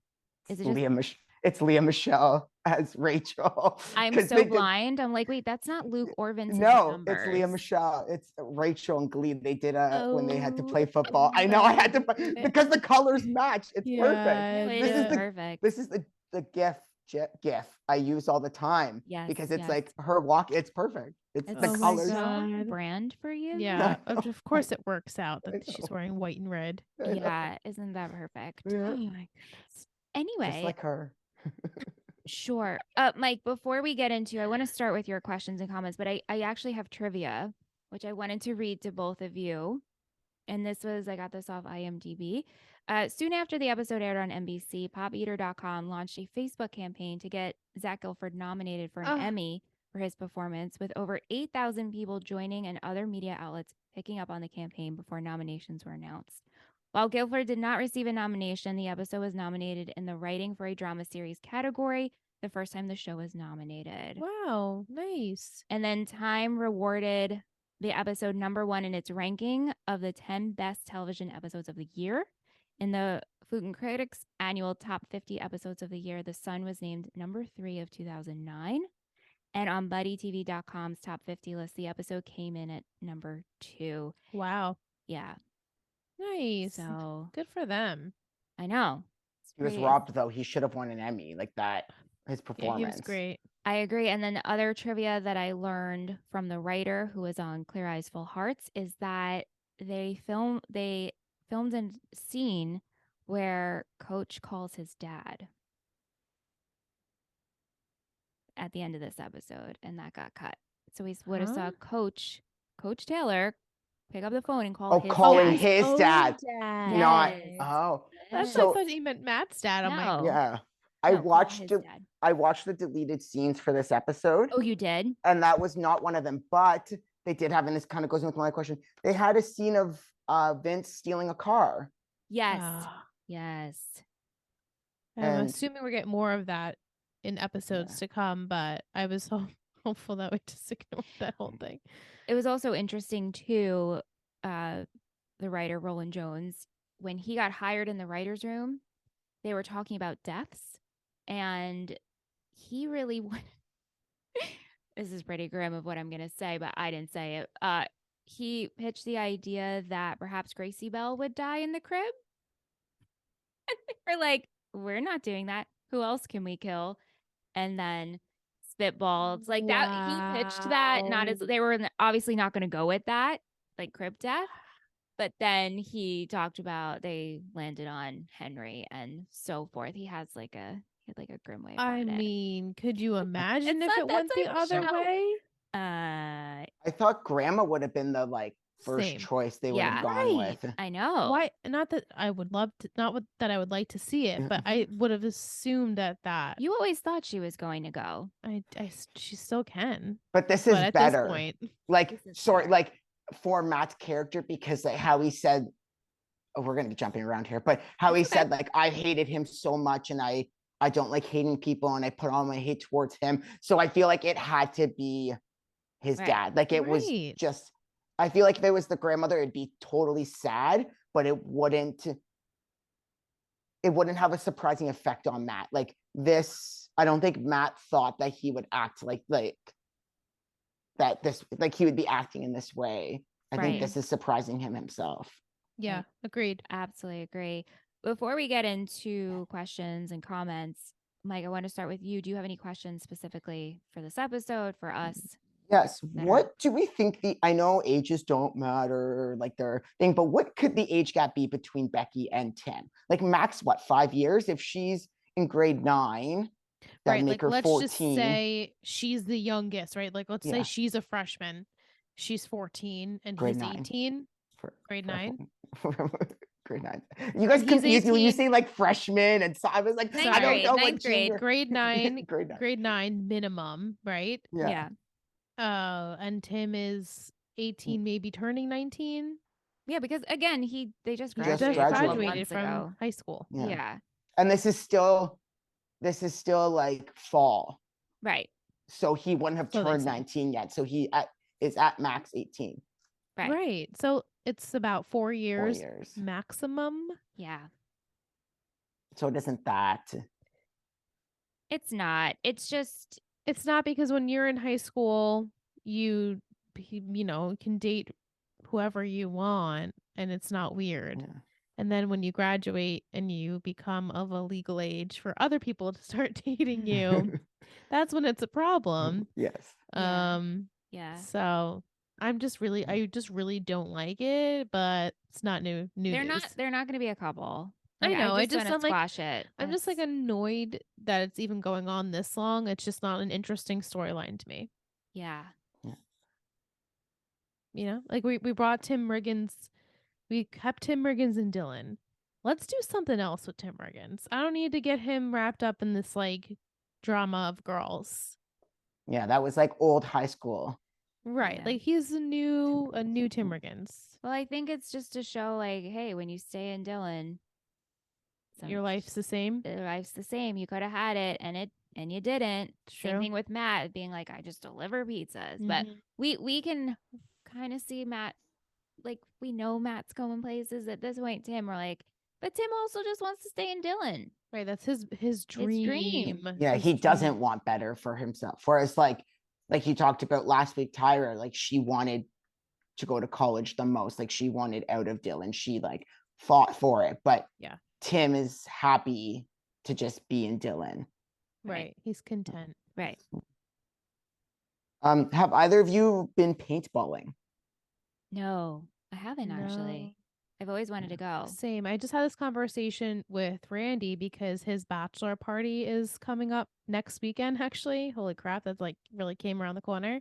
Is it just? It's Leah Michelle as Rachel. I'm so blind. I'm like, wait, that's not Luke or Vincent. No, it's Leah Michelle. It's Rachel and Glee. They did when they had to play football. I know I had to because the colors match. It's perfect. It is perfect. This is the GIF I use all the time. Yes, because it's like her walk. It's perfect. It's the colors. So brand for you. Yeah, of course it works out that she's wearing white and red. Yeah, isn't that perfect? Yeah. Oh my goodness. Anyway, just like her. Sure. Mike, before we get into, I want to start with your questions and comments, but I actually have trivia, which I wanted to read to both of you. And I got this off IMDb. Soon after the episode aired on NBC, PopEater.com launched a Facebook campaign to get Zach Gilford nominated for an Emmy for his performance, with over 8,000 people joining and other media outlets picking up on the campaign before nominations were announced. While Gilford did not receive a nomination, the episode was nominated in the Writing for a Drama Series category, the first time the show was nominated. Wow, nice. And then Time rewarded the episode #1 in its ranking of the 10 best television episodes of the year. In the Food and Critics annual top 50 episodes of the year, The Sun was named #3 of 2009. And on BuddyTV.com's top 50 list, the episode came in at #2. Wow. Yeah. Nice. So good for them. I know. He was robbed, though. He should have won an Emmy like that. His performance. Yeah, he was great. I agree. And then the other trivia that I learned from the writer who was on Clear Eyes Full Hearts is that they filmed a scene where Coach calls his dad at the end of this episode, and that got cut. So we would have saw Coach Taylor pick up the phone and call his dad. Not I thought he meant Matt's dad. No. I'm like, yeah. I watched the deleted scenes for this episode. Oh, you did? And that was not one of them, but they did have, and this kind of goes with my question, they had a scene of Vince stealing a car. Yes. Yes. I'm assuming we're getting more of that in episodes to come, but I was so hopeful that we just ignored that whole thing. It was also interesting too, the writer Roland Jones, when he got hired in the writer's room, they were talking about deaths, and he really this is pretty grim of what I'm going to say, but I didn't say it. He pitched the idea that perhaps Gracie Bell would die in the crib. And they were like, we're not doing that. Who else can we kill? And then spitballs like that. He pitched that, not as they were obviously not going to go with that, like crib death. But then he talked about they landed on Henry and so forth. He had like a grim way about I it. mean, could you imagine It's if not it that went the type of other show. way? I thought Grandma would have been the like first Same. choice they would have gone Right. with. I know. Why? Not that I would love to, that I would like to see it, but I would have assumed that You always thought she was going to go. she still can. But this is But at better. this point, Like, This is sorry, better. like for Matt's character, because like how he said, oh, we're gonna be jumping around here, but how he said, like, I hated him so much and I don't like hating people and I put all my hate towards him. So I feel like it had to be his Right. dad. Like it was just, I feel like if it was the grandmother, it'd be totally sad, but it wouldn't have a surprising effect on Matt. Like this, I don't think Matt thought that he would act like that this, like he would be acting in this way. I think this is surprising him himself. yeah, agreed. Absolutely agree. Before we get into questions and comments, Mike, I want to start with you. Do you have any questions specifically for this episode, for us? Yes. What do we think I know ages don't matter, like their thing, but what could the age gap be between Becky and Tim? Like max, what, 5 years? If she's in grade 9, that make her let's 14. just say she's the youngest, right? Like, let's say she's a freshman. She's 14 and grade he's 9. 18. Grade 9. Grade 9. You guys confuse me when you say like freshman, and so I was like, I don't know what grade. Grade 9. grade 9. Grade 9 minimum, right? Yeah. And Tim is 18, maybe turning 19. Yeah, because again, they just graduated from high school. Yeah. And this is still like fall. Right. So he wouldn't have turned 19 yet. So he is at max 18. Right. So it's about 4 years, maximum. Yeah. So it isn't that. It's not. It's not, because when you're in high school, you can date whoever you want and it's not weird. Yeah. And then when you graduate and you become of a legal age for other people to start dating you, that's when it's a problem. Yes. Yeah. So I just really don't like it, but it's not new news. They're not going to be a couple. Like, I know. I just want to squash it. I'm just like annoyed that it's even going on this long. It's just not an interesting storyline to me. Yeah. Like we brought Tim Riggins. We kept Tim Riggins and Dylan. Let's do something else with Tim Riggins. I don't need to get him wrapped up in this like drama of girls. Yeah, that was like old high school. Right. Yeah. Like he's a new Tim Riggins. Well, I think it's just to show like, hey, when you stay in Dylan, your life's the same. Your life's the same. You could have had it and you didn't. True. Same thing with Matt being like, I just deliver pizzas. Mm-hmm. But we can kind of see Matt, like we know Matt's going places at this point. Tim, we're like, but Tim also just wants to stay in Dylan. Right. That's his dream. Yeah, he doesn't want better for himself. Whereas like you talked about last week, Tyra, like she wanted to go to college the most. Like she wanted out of Dylan. She like fought for it. But yeah, Tim is happy to just be in Dylan. Right. He's content. Right. Have either of you been paintballing? No, I haven't actually. I've always wanted to go. Same. I just had this conversation with Randy because his bachelor party is coming up next weekend, actually. Holy crap, that's like really came around the corner.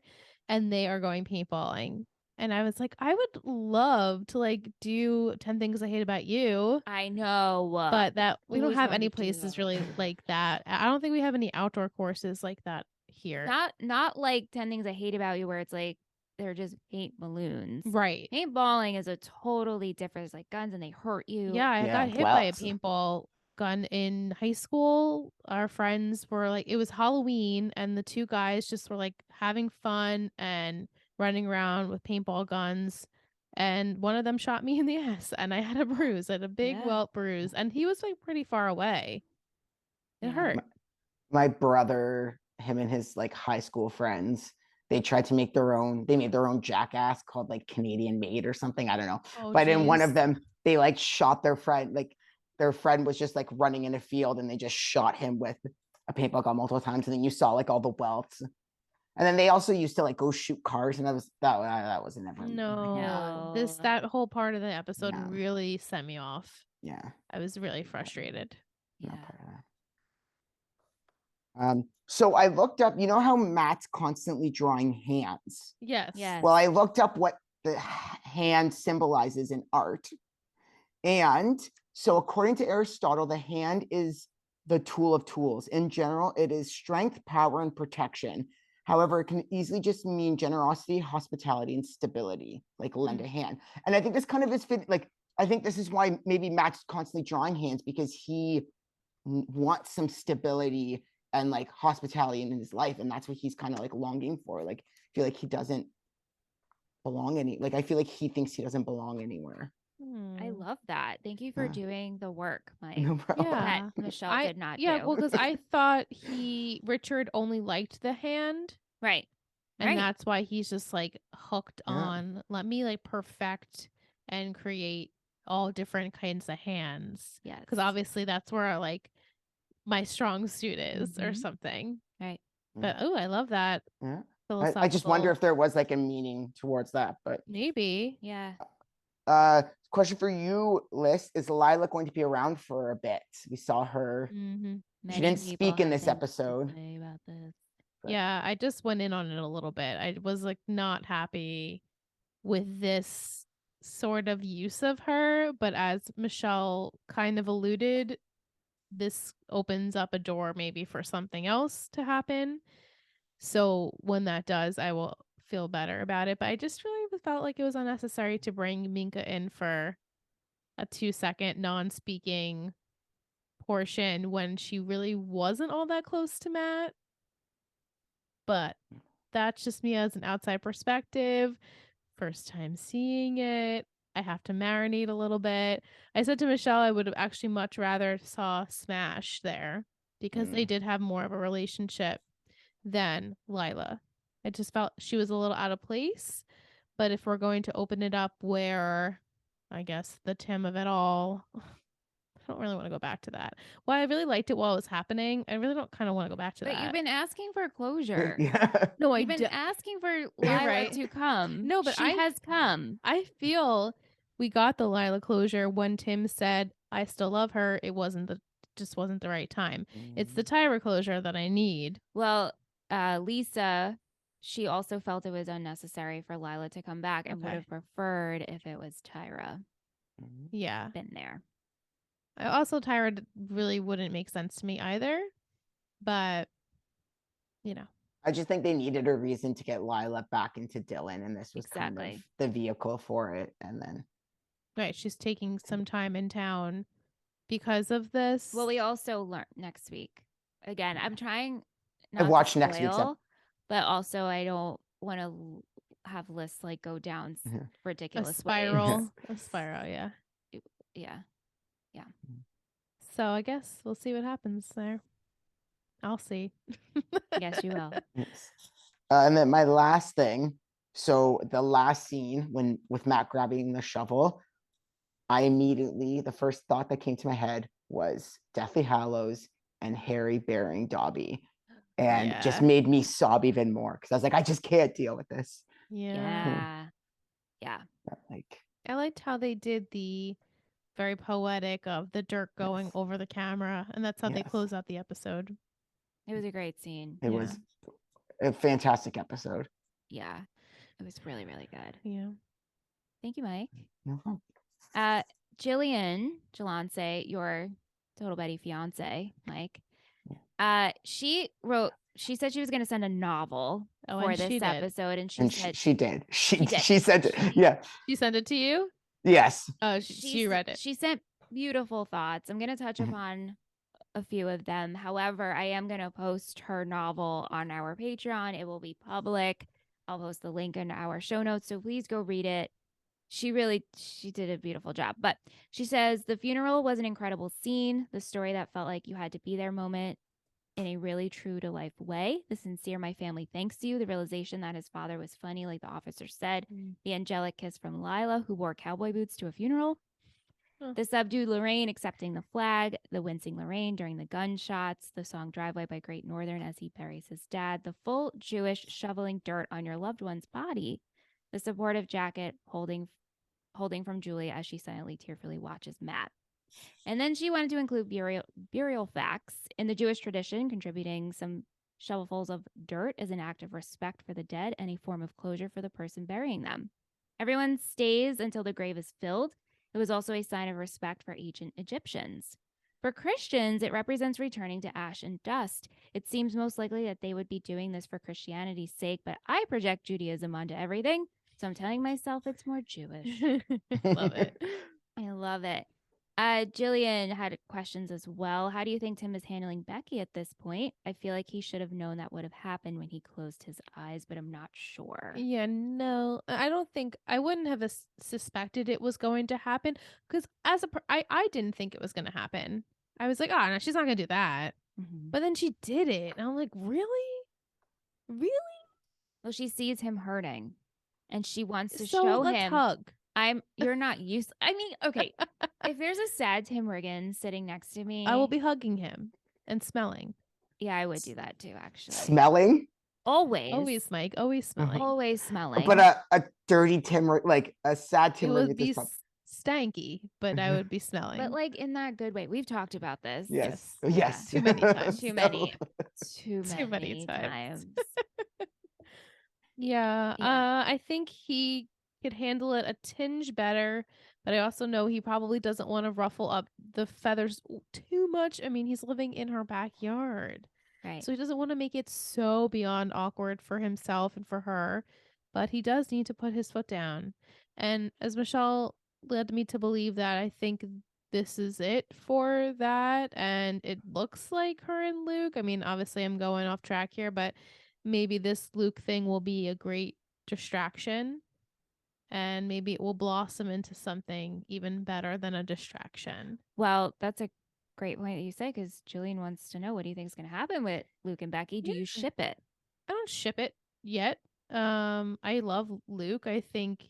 And they are going paintballing. And I was like, I would love to like do 10 Things I Hate About You. I know. But that we don't have any places really like that. I don't think we have any outdoor courses like that here. Not like 10 Things I Hate About You where it's like they're just paint balloons. Right. Paintballing is a totally different. It's like guns and they hurt you. Yeah, I got hit by a paintball gun in high school. Our friends were like, it was Halloween and the two guys just were like having fun and running around with paintball guns. And one of them shot me in the ass and I had a bruise. I had a big welt bruise. And he was like pretty far away. It hurt. My brother, him and his like high school friends, they tried to make they made their own jackass called like Canadian Made or something. I don't know. But in one of them, they like shot their friend. Like their friend was just like running in a field and they just shot him with a paintball gun multiple times, and then you saw like all the welts. And then they also used to like go shoot cars, and that wasn't ever. No, No. that whole part of the episode No. really set me off. Yeah, I was really frustrated. not Yeah. part of that. So I looked up, you know how Matt's constantly drawing hands? Yes. Yes. Well, I looked up what the hand symbolizes in art. And so according to Aristotle, the hand is the tool of tools. In general, it is strength, power, and protection. However, it can easily just mean generosity, hospitality, and stability, like lend a hand. And I think this kind of is fit, like, I think this is why maybe Matt's constantly drawing hands, because he wants some stability and like hospitality in his life. And that's what he's kind of like longing for. Like, I feel like he doesn't belong I feel like he thinks he doesn't belong anywhere. I love that. Thank you for doing the work, Mike. No problem. Yeah. That Michelle did not Yeah, do. well, because I thought Richard only liked the hand. Right. And Right. that's why he's just like hooked Yeah. on, let me like perfect and create all different kinds of hands. Yes. Because obviously that's where like my strong suit is or Mhm. something. Right. But oh, I love that. Yeah. Philosophical. I just wonder if there was like a meaning towards that. But maybe. Yeah. question for you, Liz, is Lila going to be around for a bit? We saw her. Mm-hmm. She didn't speak in this episode. About this. But- Yeah, I just went in on it a little bit. I was like not happy with this sort of use of her, but as Michelle kind of alluded, this opens up a door maybe for something else to happen. So when that does, I will feel better about it. But I just really felt like it was unnecessary to bring Minka in for a 2-second non-speaking portion when she really wasn't all that close to Matt. But that's just me as an outside perspective. First time seeing it. I have to marinate a little bit. I said to Michelle I would have actually much rather saw Smash there because they did have more of a relationship than Lila. I just felt she was a little out of place. But if we're going to open it up where, I guess, the Tim of it all, I don't really want to go back to that. Well, I really liked it while it was happening. I really don't kind of want to go back to But that. you've been asking for closure. Yeah. No, You've been asking for Lila right. to come. No, but she has come. I feel we got the Lila closure when Tim said, I still love her. It just wasn't the right time. It's the Tyra closure that I need. Well, Lisa, she also felt it was unnecessary for Lila to come back and would Okay. have preferred if it was Tyra Yeah. been there. Also, Tyra really wouldn't make sense to me either. But, I just think they needed a reason to get Lila back into Dylan, and this was kind Exactly. of the vehicle for it. And then right, she's taking some time in town because of this. Well, we also learn next week. Again, I'm trying I not to watched next week's spoil, but also I don't want to have lists like go down Mhm. a ridiculous spiral. ways. A spiral, yeah. Yeah. So I guess we'll see what happens there. I'll see. Yes, you will. yes. And then my last thing. So the last scene with Matt grabbing the shovel, the first thought that came to my head was Deathly Hallows and Harry burying Dobby, and just Yeah. made me sob even more because I was like, I just can't deal with this. Yeah. Yeah. Like, I liked how they did the very poetic of the dirt going Yes. over the camera, and that's how they Yes. close out the episode. It was a great scene. it was a fantastic episode. Yeah. It was really, really good. Yeah. Thank you, Mike. Mhm. Jillian Jelance, your Total Betty fiance, Mike. She said she was going to send a novel for and she this did. episode, and And said she did. She did. She said, yeah, She sent it to you? yes. Oh, she read it. She sent beautiful thoughts. I'm going to touch Mhm. upon a few of them. However, I am going to post her novel on our Patreon. It will be public. I'll post the link in our show notes, so please go read it. She did a beautiful job. But she says the funeral was an incredible scene, the story that felt like you had to be there moment in a really true to life way. The sincere my family thanks you, the realization that his father was funny, like the officer said, the angelic kiss from Lila, who wore cowboy boots to a funeral. The subdued Lorraine accepting the flag, the wincing Lorraine during the gunshots, the song Driveway by Great Northern as he buries his dad, the full Jewish shoveling dirt on your loved one's body, the supportive jacket holding from Julie as she silently, tearfully watches Matt. And then she wanted to include burial facts in the Jewish tradition, contributing some shovelfuls of dirt as an act of respect for the dead and a form of closure for the person burying them. Everyone stays until the grave is filled. It was also a sign of respect for ancient Egyptians. For Christians, it represents returning to ash and dust. It seems most likely that they would be doing this for Christianity's sake, but I project Judaism onto everything, so I'm telling myself it's more Jewish. Love it. I love it. Jillian had questions as well. How do you think Tim is handling Becky at this point? I feel like he should have known that would have happened when he closed his eyes, but I'm not sure. Yeah, no, I don't think I wouldn't have suspected it was going to happen because I didn't think it was going to happen. I was like, oh no, she's not going to do that. Mm-hmm. But then she did it, and I'm like, really, really? Well, she sees him hurting, and she wants to So show let's him. hug. You're not used. I mean, okay. If there's a sad Tim Riggins sitting next to me, I will be hugging him and smelling. Yeah, I would do that too, actually. Smelling? Always, Mike. Always smelling. Always smelling. But a dirty Tim, like a sad Tim. It would be stanky, but I would be smelling. But like in that good way. We've talked about this. Yes. Too many times. Too many times. Yeah. I think he could handle it a tinge better, but I also know he probably doesn't want to ruffle up the feathers too much. I mean, he's living in her backyard. Right. So he doesn't want to make it so beyond awkward for himself and for her, but he does need to put his foot down. And as Michelle led me to believe that, I think this is it for that. And it looks like her and Luke. I mean, obviously I'm going off track here, but maybe this Luke thing will be a great distraction. And maybe it will blossom into something even better than a distraction. Well, that's a great point that you say, because Jillian wants to know, what do you think is going to happen with Luke and Becky? Do you ship it? I don't ship it yet. I love Luke. I think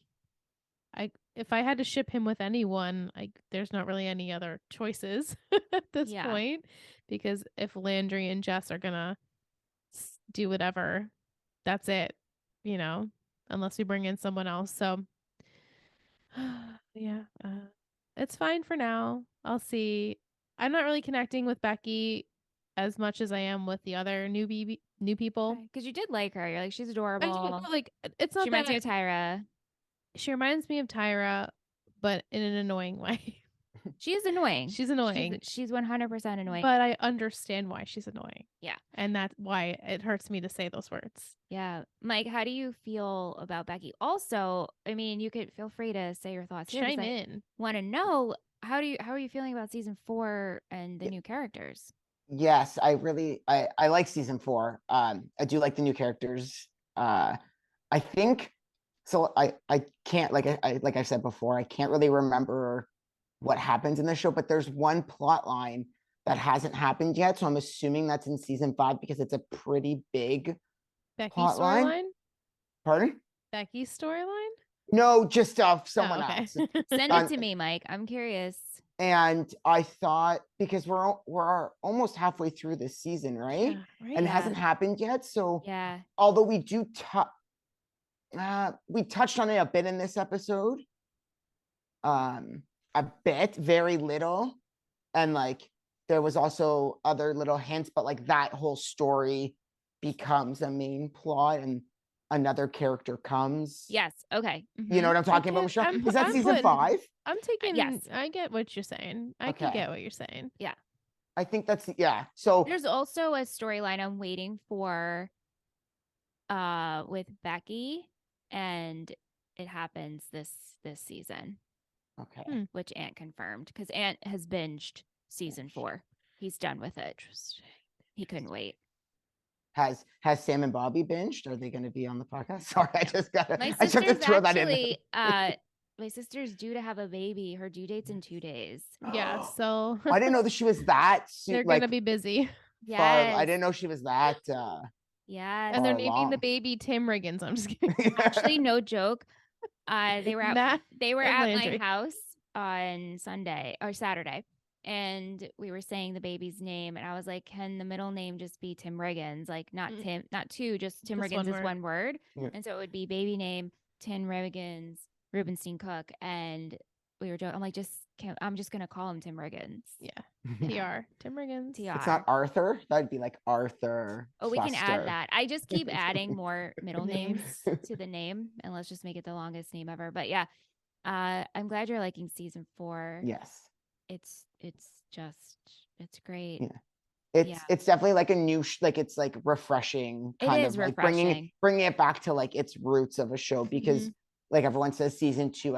if I had to ship him with anyone, there's not really any other choices at this point, because if Landry and Jess are gonna do whatever, that's it, unless we bring in someone else. So yeah, it's fine for now. I'll see. I'm not really connecting with Becky as much as I am with the other new people. Because you did like her. You're like, she's adorable. It's not. She reminds me of Tyra. She reminds me of Tyra, but in an annoying way. She is annoying. She's annoying. She's 100% annoying. But I understand why she's annoying. Yeah. And that's why it hurts me to say those words. Yeah. Mike, how do you feel about Becky? Also, I mean, you could feel free to say your thoughts here. Chime in. Want to know, how are you feeling about season 4 and the new characters? Yes, I like season 4. I do like the new characters. I think so. I can't, like I said before, I can't really remember what happens in the show, but there's one plot line that hasn't happened yet, so I'm assuming that's in season 5 because it's a pretty big Becky's storyline. Pardon? Becky's storyline? No, just someone else. Send it to me, Mike. I'm curious. And I thought, because we're almost halfway through this season, right? Yeah, right. And it hasn't happened yet. So yeah, although we do we touched on it a bit in this episode. A bit, very little. And like there was also other little hints, but like that whole story becomes a main plot and another character comes. Yes. Okay. Mm-hmm. You know what I'm talking about, Michelle? Is that season 5? I'm taking. Yes. I get what you're saying. I can get what you're saying. Yeah. I think that's So there's also a storyline I'm waiting for with Becky, and it happens this season. Okay. Which Ant confirmed, because Ant has binged season 4. He's done with it. Interesting. He couldn't wait. Has Sam and Bobby binged? Are they going to be on the podcast? Sorry, I just got to. My I just have to throw that in. My sister's due to have a baby. Her due date's in 2 days. Yeah, so I didn't know that she was that. They're gonna be busy. Yeah, I didn't know she was that. Yeah, and they're naming the baby Tim Riggins. I'm just kidding. Actually, no joke. They were at my house on Sunday or Saturday, and we were saying the baby's name, and I was like, can the middle name just be Tim Riggins? Like not Tim, not two, just Tim Just Riggins one is word. one word. Yeah. And so it would be baby name Tim Riggins, Rubenstein Cook, and we were I'm like, I'm just gonna call him Tim Riggins. Yeah. TR. Tim Riggins. TR. It's not Arthur. That'd be like Arthur. Oh, we can add Buster. that. I just keep adding more middle names Names. to the name, and let's just make it the longest name ever. But yeah, I'm glad you're liking season 4. Yes. It's great. Yeah. Yeah. It's definitely like a new like it's like refreshing It kind is of like refreshing. bringing it back to like its roots of a show because like everyone says season 2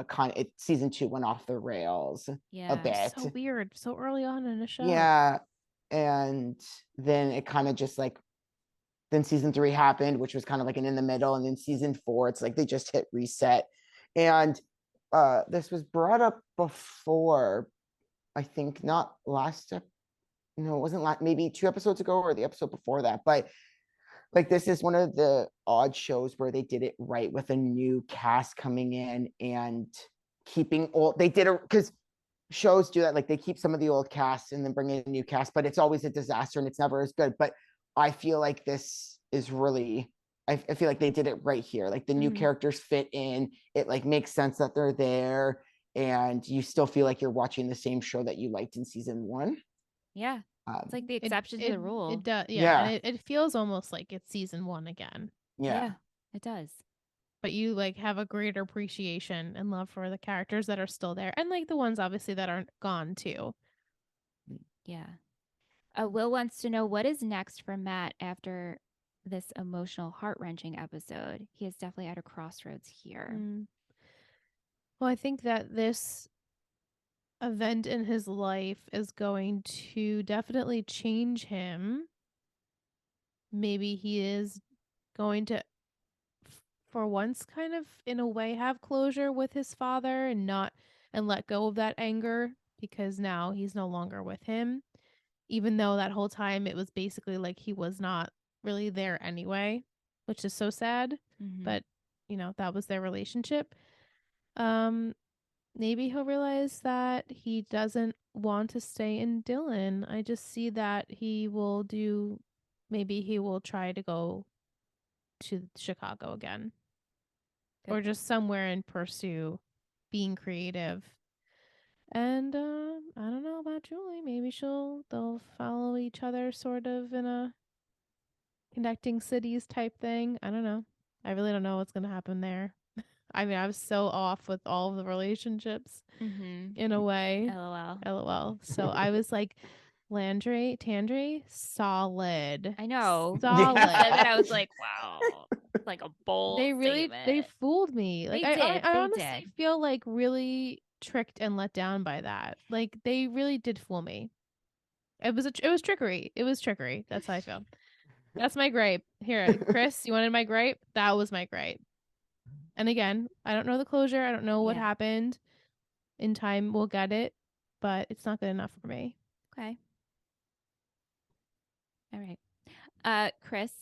season 2 went off the rails Yeah. a bit. So weird. So early on in a show. Yeah. And then it kind of just like then season 3 happened, which was kind of like an in the middle, and then season 4 it's like they just hit reset. And this was brought up before, I think not last no, it wasn't like maybe 2 episodes ago or the episode before that, but like this is one of the odd shows where they did it right with a new cast coming in and keeping old. They did it because shows do that, like they keep some of the old cast and then bring in a new cast, but it's always a disaster and it's never as good. But I feel like this is really, I feel like they did it right here. Like the new characters fit in, it like makes sense that they're there, and you still feel like you're watching the same show that you liked in season 1. Yeah. It's like the exception to the rule. It does. Yeah. Yeah. And it feels almost like it's season 1 again. Yeah. It does. But you like have a greater appreciation and love for the characters that are still there, and like the ones obviously that aren't gone too. Yeah. Will wants to know what is next for Matt after this emotional, heart-wrenching episode. He is definitely at a crossroads here. Well, I think that this event in his life is going to definitely change him. Maybe he is going to, for once, kind of in a way have closure with his father and let go of that anger, because now he's no longer with him, even though that whole time it was basically like he was not really there anyway, which is so sad. But that was their relationship. Maybe he'll realize that he doesn't want to stay in Dillon. I just see that maybe he will try to go to Chicago again. Good. Or just somewhere and pursue being creative. And I don't know about Julie. Maybe they'll follow each other sort of in a connecting cities type thing. I don't know. I really don't know what's going to happen there. I mean, I was so off with all of the relationships in a way. LOL. So I was like, Tandry, solid. I know. Solid. Yeah. That I was like, wow. Like a bold statement. They fooled me. Like I honestly did. feel like really tricked and let down by that. Like they really did fool me. It was trickery. It was trickery. That's how I feel. That's my gripe. Here, Chris, you wanted my gripe? That was my gripe. And again, I don't know the closure. I don't know what happened. In time, we'll get it, but it's not good enough for me. Okay. All right. Chris.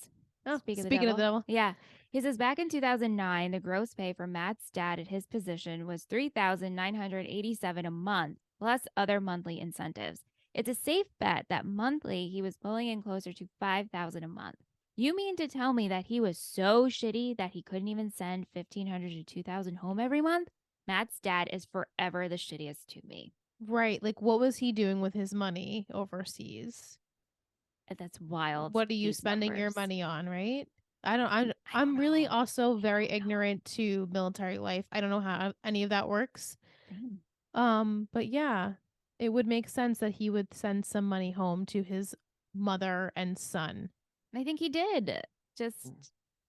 Speaking of the devil. Yeah. He says back in 2009, the gross pay for Matt's dad at his position was $3,987 a month, plus other monthly incentives. It's a safe bet that monthly he was pulling in closer to $5,000 a month. You mean to tell me that he was so shitty that he couldn't even send $1,500 to $2,000 home every month? Matt's dad is forever the shittiest to me. Right. Like, what was he doing with his money overseas? That's wild. What are you spending your money on, right? I'm really also very ignorant to military life. I don't know how any of that works. But yeah, it would make sense that he would send some money home to his mother and son. I think he did. Just,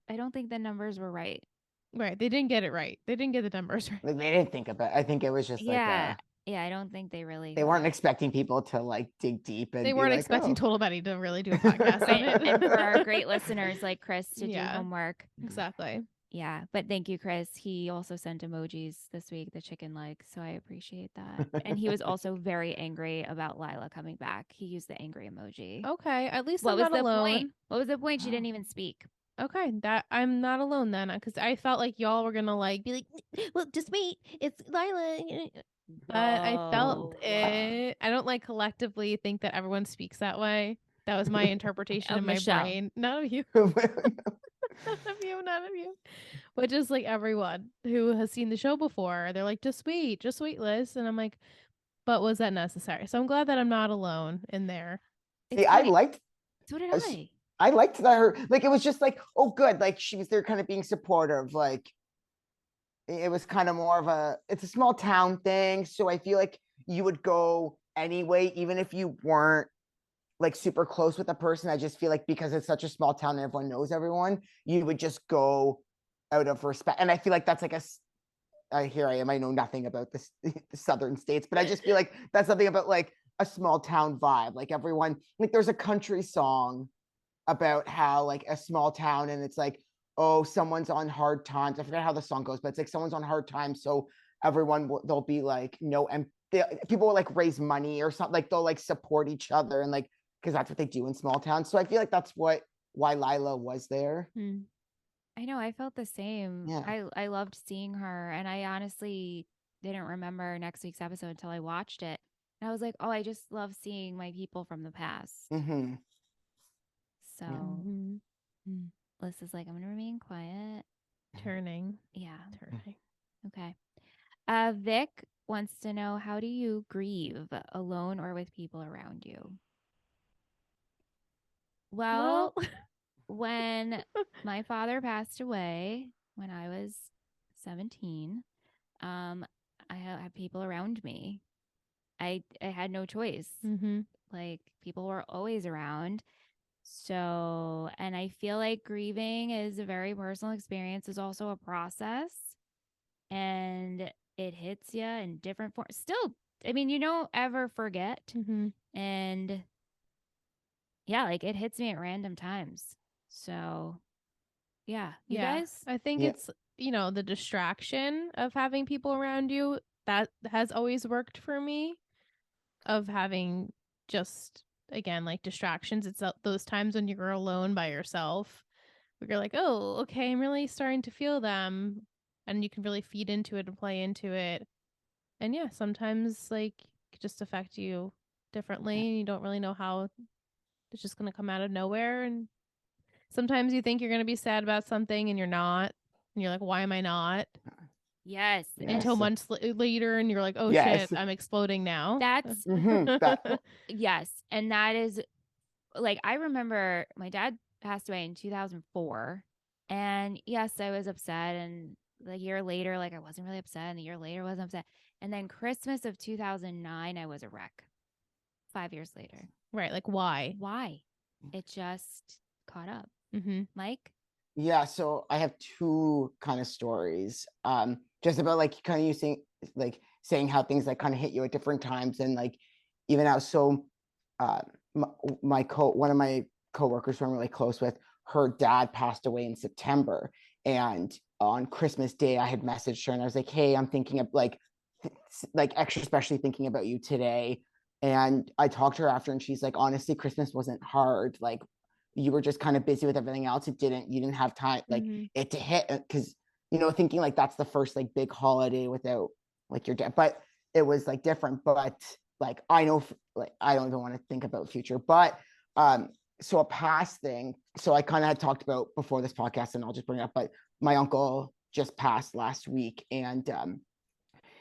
I don't think the numbers were right. Right. They didn't get it right. They didn't get the numbers right. Like they didn't think about it. I think it was just yeah, I don't think they weren't expecting people to like dig deep and they weren't expecting Total Betty to really do a podcast on it. And for our great listeners like Chris to do homework. Exactly. Yeah, but thank you, Chris. He also sent emojis this week, the chicken leg, so I appreciate that. And he was also very angry about Lila coming back. He used the angry emoji. Okay, at least what I'm was not the alone. Point? What was the point? She didn't even speak. Okay, that I'm not alone then, because I felt like y'all were gonna like be like, well, just wait, it's Lila. but I felt Whoa. it. I don't like collectively think that everyone speaks that way. That was my interpretation Of in my Michelle. brain. None of you. None of you. None of you. But just like everyone who has seen the show before, they're like, just wait, Liz. And I'm like, but was that necessary? So I'm glad that I'm not alone in there. See, It's I funny. liked So did I. I liked that her like it was just like, oh good, like she was there kind of being supportive. Like it was kind of more of it's a small town thing. So I feel like you would go anyway, even if you weren't like super close with a person. I just feel like because it's such a small town and everyone knows everyone, you would just go out of respect. And I feel like that's like here I am. I know nothing about this the southern states, but I just feel like that's something about like a small town vibe. Like everyone, like there's a country song about how like a small town and it's like, oh, someone's on hard times. I forget how the song goes, but it's like someone's on hard times, so everyone they'll be like no, and people will like raise money or something, like they'll like support each other and like because that's what they do in small towns. So I feel like that's why Lila was there. I know. I felt the same. Yeah. I loved seeing her, and I honestly didn't remember next week's episode until I watched it. And I was like, oh, I just love seeing my people from the past. Mm-hmm. So Mm-hmm. Liz is like, I'm gonna remain quiet. Turning. Yeah. Turning. Okay. Vic wants to know, how do you grieve, alone or with people around you? Well, when my father passed away when I was 17, I had people around me. I had no choice. Mm-hmm. Like people were always around. So, and I feel like grieving is a very personal experience, is also a process, and it hits you in different forms. Still, I mean, you don't ever forget. Mm-hmm. And yeah, like it hits me at random times. So, yeah, you Yeah. guys? I think Yeah. it's, the distraction of having people around you that has always worked for me, of having just, again, like distractions. It's those times when you're alone by yourself where you're like, oh, okay, I'm really starting to feel them. And you can really feed into it and play into it. And yeah, sometimes like it could just affect you differently. And you don't really know how it's just going to come out of nowhere. And sometimes you think you're going to be sad about something and you're not. And you're like, why am I not? Yes. And Until Yes. months later, and you're like, oh shit, Yes. I'm exploding now. that's, Mm-hmm. That yes. And that is like, I remember my dad passed away in 2004. And yes, I was upset. And the year later, like I wasn't really upset. And the year later, I wasn't upset. And then Christmas of 2009, I was a wreck 5 years later. Right. Like, why? Why? It just caught up. Mm-hmm. Mike? Yeah, so I have two kind of stories. Just about like kind of you saying how things like kind of hit you at different times and like even out. So uh one of my coworkers who I'm really close with, her dad passed away in September. And on Christmas Day, I had messaged her and I was like, hey, I'm thinking of like extra especially thinking about you today. And I talked to her after and she's like, honestly, Christmas wasn't hard. Like you were just kind of busy with everything else. You didn't have time like Mm-hmm. it to hit because thinking like that's the first like big holiday without like your dad, but it was like different. But like I know, like I don't even want to think about future, but so a past thing. So I kind of had talked about before this podcast, and I'll just bring it up. But my uncle just passed last week, and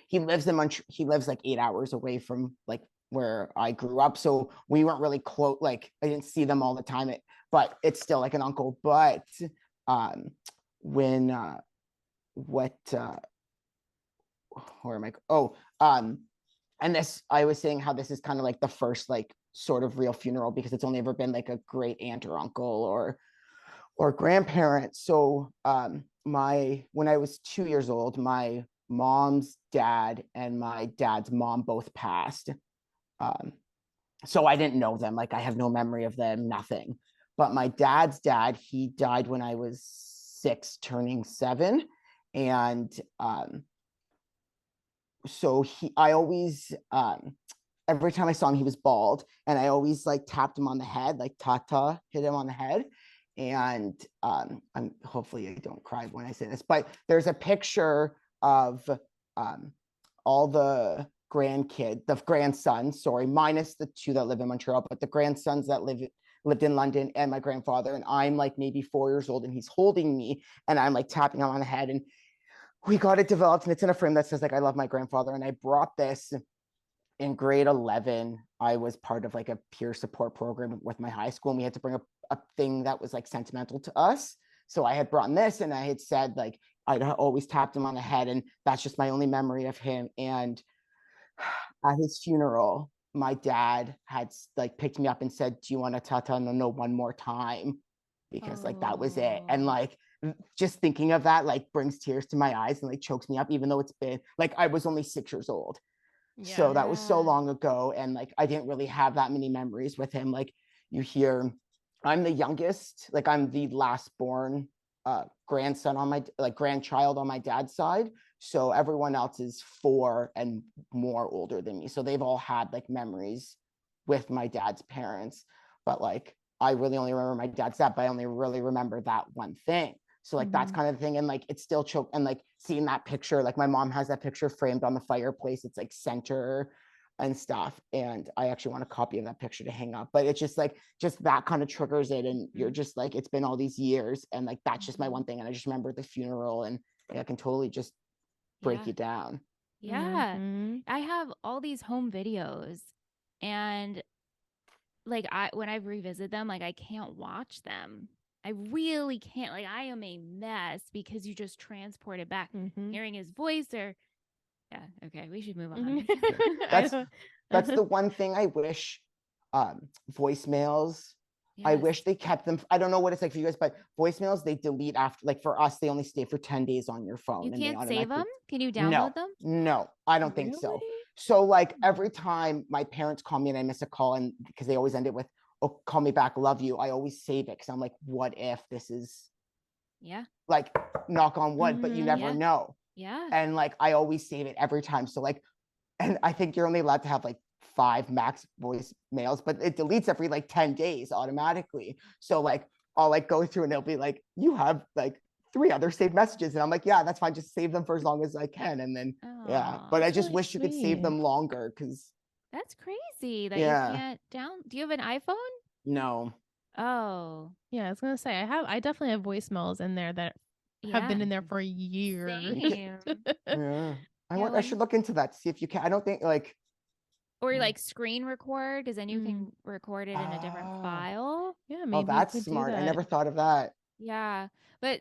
he lives like 8 hours away from like where I grew up. So we weren't really close. Like I didn't see them all the time. But it's still like an uncle. But um, when what where am I? Oh, and this I was saying how this is kind of like the first like sort of real funeral because it's only ever been like a great aunt or uncle or grandparent. So my when I was 2 years old, my mom's dad and my dad's mom both passed. Um, so I didn't know them. Like I have no memory of them, nothing. But my dad's dad, he died when I was 6, turning 7, and so I always every time I saw him, he was bald, and I always like tapped him on the head, like ta hit him on the head. And I'm hopefully I don't cry when I say this, but there's a picture of um, all the the grandsons, sorry, minus the two that live in Montreal, but the grandsons that lived in London, and my grandfather. And I'm like maybe 4 years old, and he's holding me, and I'm like tapping him on the head. And we got it developed, and it's in a frame that says like, I love my grandfather. And I brought this in grade 11. I was part of like a peer support program with my high school, and we had to bring a thing that was like sentimental to us. So I had brought this, and I had said like, I'd always tapped him on the head, and that's just my only memory of him. And at his funeral, my dad had like picked me up and said, do you want to tata no one more time? Because like that was it. And like just thinking of that like brings tears to my eyes and like chokes me up, even though it's been like I was only 6 years old. Yeah. So that was so long ago. And like I didn't really have that many memories with him. Like you hear, I'm the youngest, like I'm the last born grandson on my like grandchild on my dad's side. So everyone else is 4 and more older than me. So they've all had like memories with my dad's parents. But like I really only remember my dad's dad, but I only really remember that one thing. So like that's kind of the thing. And like it's still choke, and like seeing that picture, like my mom has that picture framed on the fireplace. It's like center and stuff. And I actually want a copy of that picture to hang up. But it's just like just that kind of triggers it. And you're just like, it's been all these years. And like that's just my one thing. And I just remember the funeral, and I can totally just break you down. Yeah. I have all these home videos, and like when I revisit them, like I can't watch them. I really can't. Like I am a mess because you just transport it back. Hearing his voice, or yeah, okay, we should move on. That's the one thing I wish voicemails. Yes. I wish they kept them. I don't know what it's like for you guys, but voicemails they delete after. Like for us, they only stay for 10 days on your phone. You can't save them? Can you download them? No, I don't think so. So like every time my parents call me and I miss a call, and because they always end it with, "Oh, call me back, love you," I always save it because I'm like, what if this is like knock on wood, but you never know. Yeah. And like I always save it every time. So like, and I think you're only allowed to have like 5 max voicemails, but it deletes every like 10 days automatically. So like I'll like go through and it'll be like, you have like 3 other saved messages. And I'm like, yeah, that's fine. Just save them for as long as I can. And then, but I just wish you could save them longer, because that's crazy that you can't do you have an iPhone? No. Oh. Yeah, I was going to say, I definitely have voicemails in there that have been in there for years. I should look into that, see if you can. I don't think like, or like screen record, because then you can record it in a different file. Yeah, maybe. That's smart. I never thought of that. Yeah, but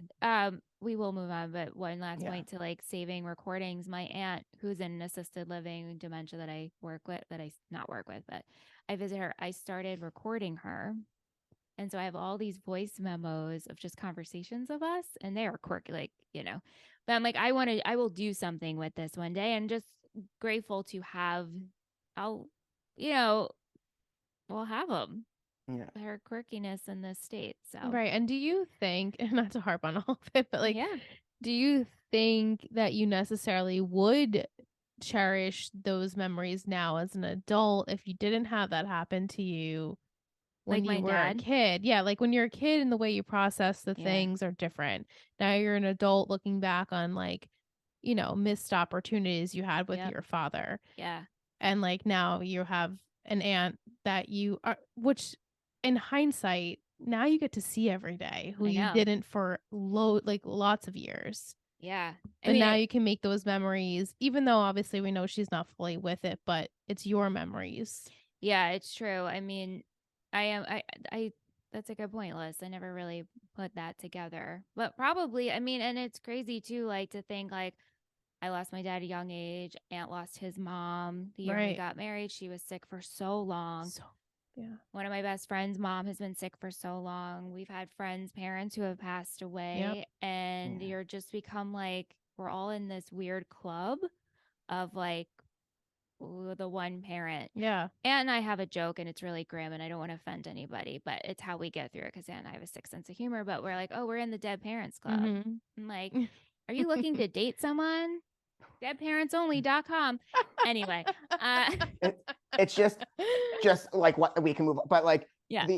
we will move on. But one last point to like saving recordings. My aunt, who's in assisted living dementia that I work with, but I visit her. I started recording her. And so I have all these voice memos of just conversations of us, and they are quirky, like, but I'm like, I will do something with this one day, and just grateful to have, we'll have them. Yeah. Her quirkiness in this state. So right. And do you think, and not to harp on all of it, but like, do you think that you necessarily would cherish those memories now as an adult if you didn't have that happen to you when you were a kid? Yeah, like when you're a kid and the way you process the things are different. Now you're an adult looking back on like, missed opportunities you had with your father. Yeah. And like now you have an aunt that you are, which in hindsight, now you get to see every day, who you didn't for lots of years. Yeah. And now you can make those memories, even though obviously we know she's not fully with it, but it's your memories. Yeah, it's true. I mean, I that's a good point, Liz. I never really put that together, but probably, I mean, and it's crazy too, like to think like I lost my dad at a young age. Aunt lost his mom the year we got married. She was sick for so long. Yeah. One of my best friends' mom has been sick for so long. We've had friends' parents who have passed away, and you're just become like, we're all in this weird club of like the one parent. Yeah. And I have a joke, and it's really grim, and I don't want to offend anybody, but it's how we get through it, because Aunt and I have a sick sense of humor, but we're like, oh, we're in the dead parents club. I'm like, are you looking to date someone? Deadparentsonly.com. Anyway, it's just like what we can move on. But like,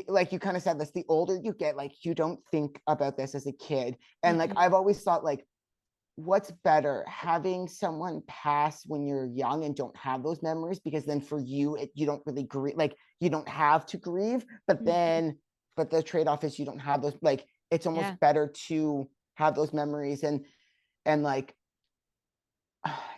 like you kind of said this, the older you get, like you don't think about this as a kid. And like I've always thought like what's better, having someone pass when you're young and don't have those memories, because then for you you don't really grieve, like you don't have to grieve, but then but the trade-off is you don't have those, like it's almost better to have those memories. And like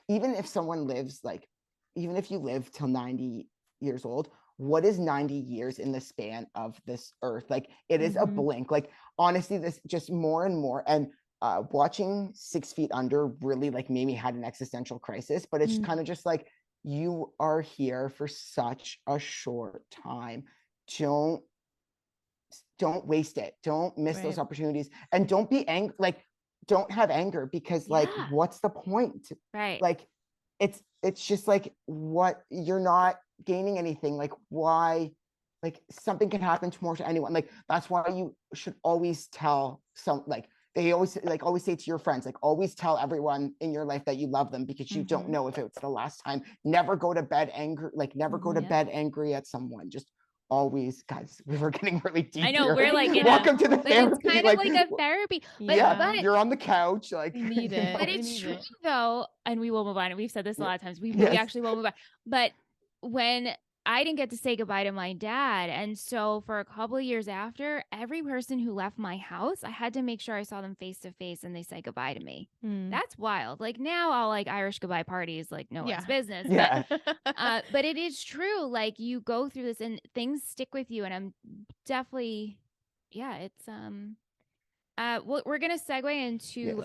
even if someone lives, like even if you live till 90 years old, what is 90 years in the span of this earth? Like it is a blink. Like honestly, this just more and more. And watching 6 Feet Under really like made me had an existential crisis, but it's kind of just like, you are here for such a short time. Don't waste it. Don't miss those opportunities, and don't be angry. Like don't have anger, because like what's the point? Right. Like it's just like, what, you're not gaining anything. Like why? Like something can happen tomorrow to anyone. Like that's why you should always tell they always say to your friends, like always tell everyone in your life that you love them, because you don't know if it's the last time. Never go to bed angry, like never go to bed angry at someone. Just always, guys, we were getting really deep. I know here. we're like welcome to the therapy. It's kind of like a therapy. But you're on the couch, like you need it. But it's true though, and we will move on. And we've said this a lot of times. We actually will move on. But when I didn't get to say goodbye to my dad, and so for a couple of years after, every person who left my house, I had to make sure I saw them face to face and they said goodbye to me. That's wild. Like now, I'll like Irish goodbye parties, like no one's business. Yeah. But it is true. Like you go through this and things stick with you, and I'm definitely, it's well, we're gonna segue into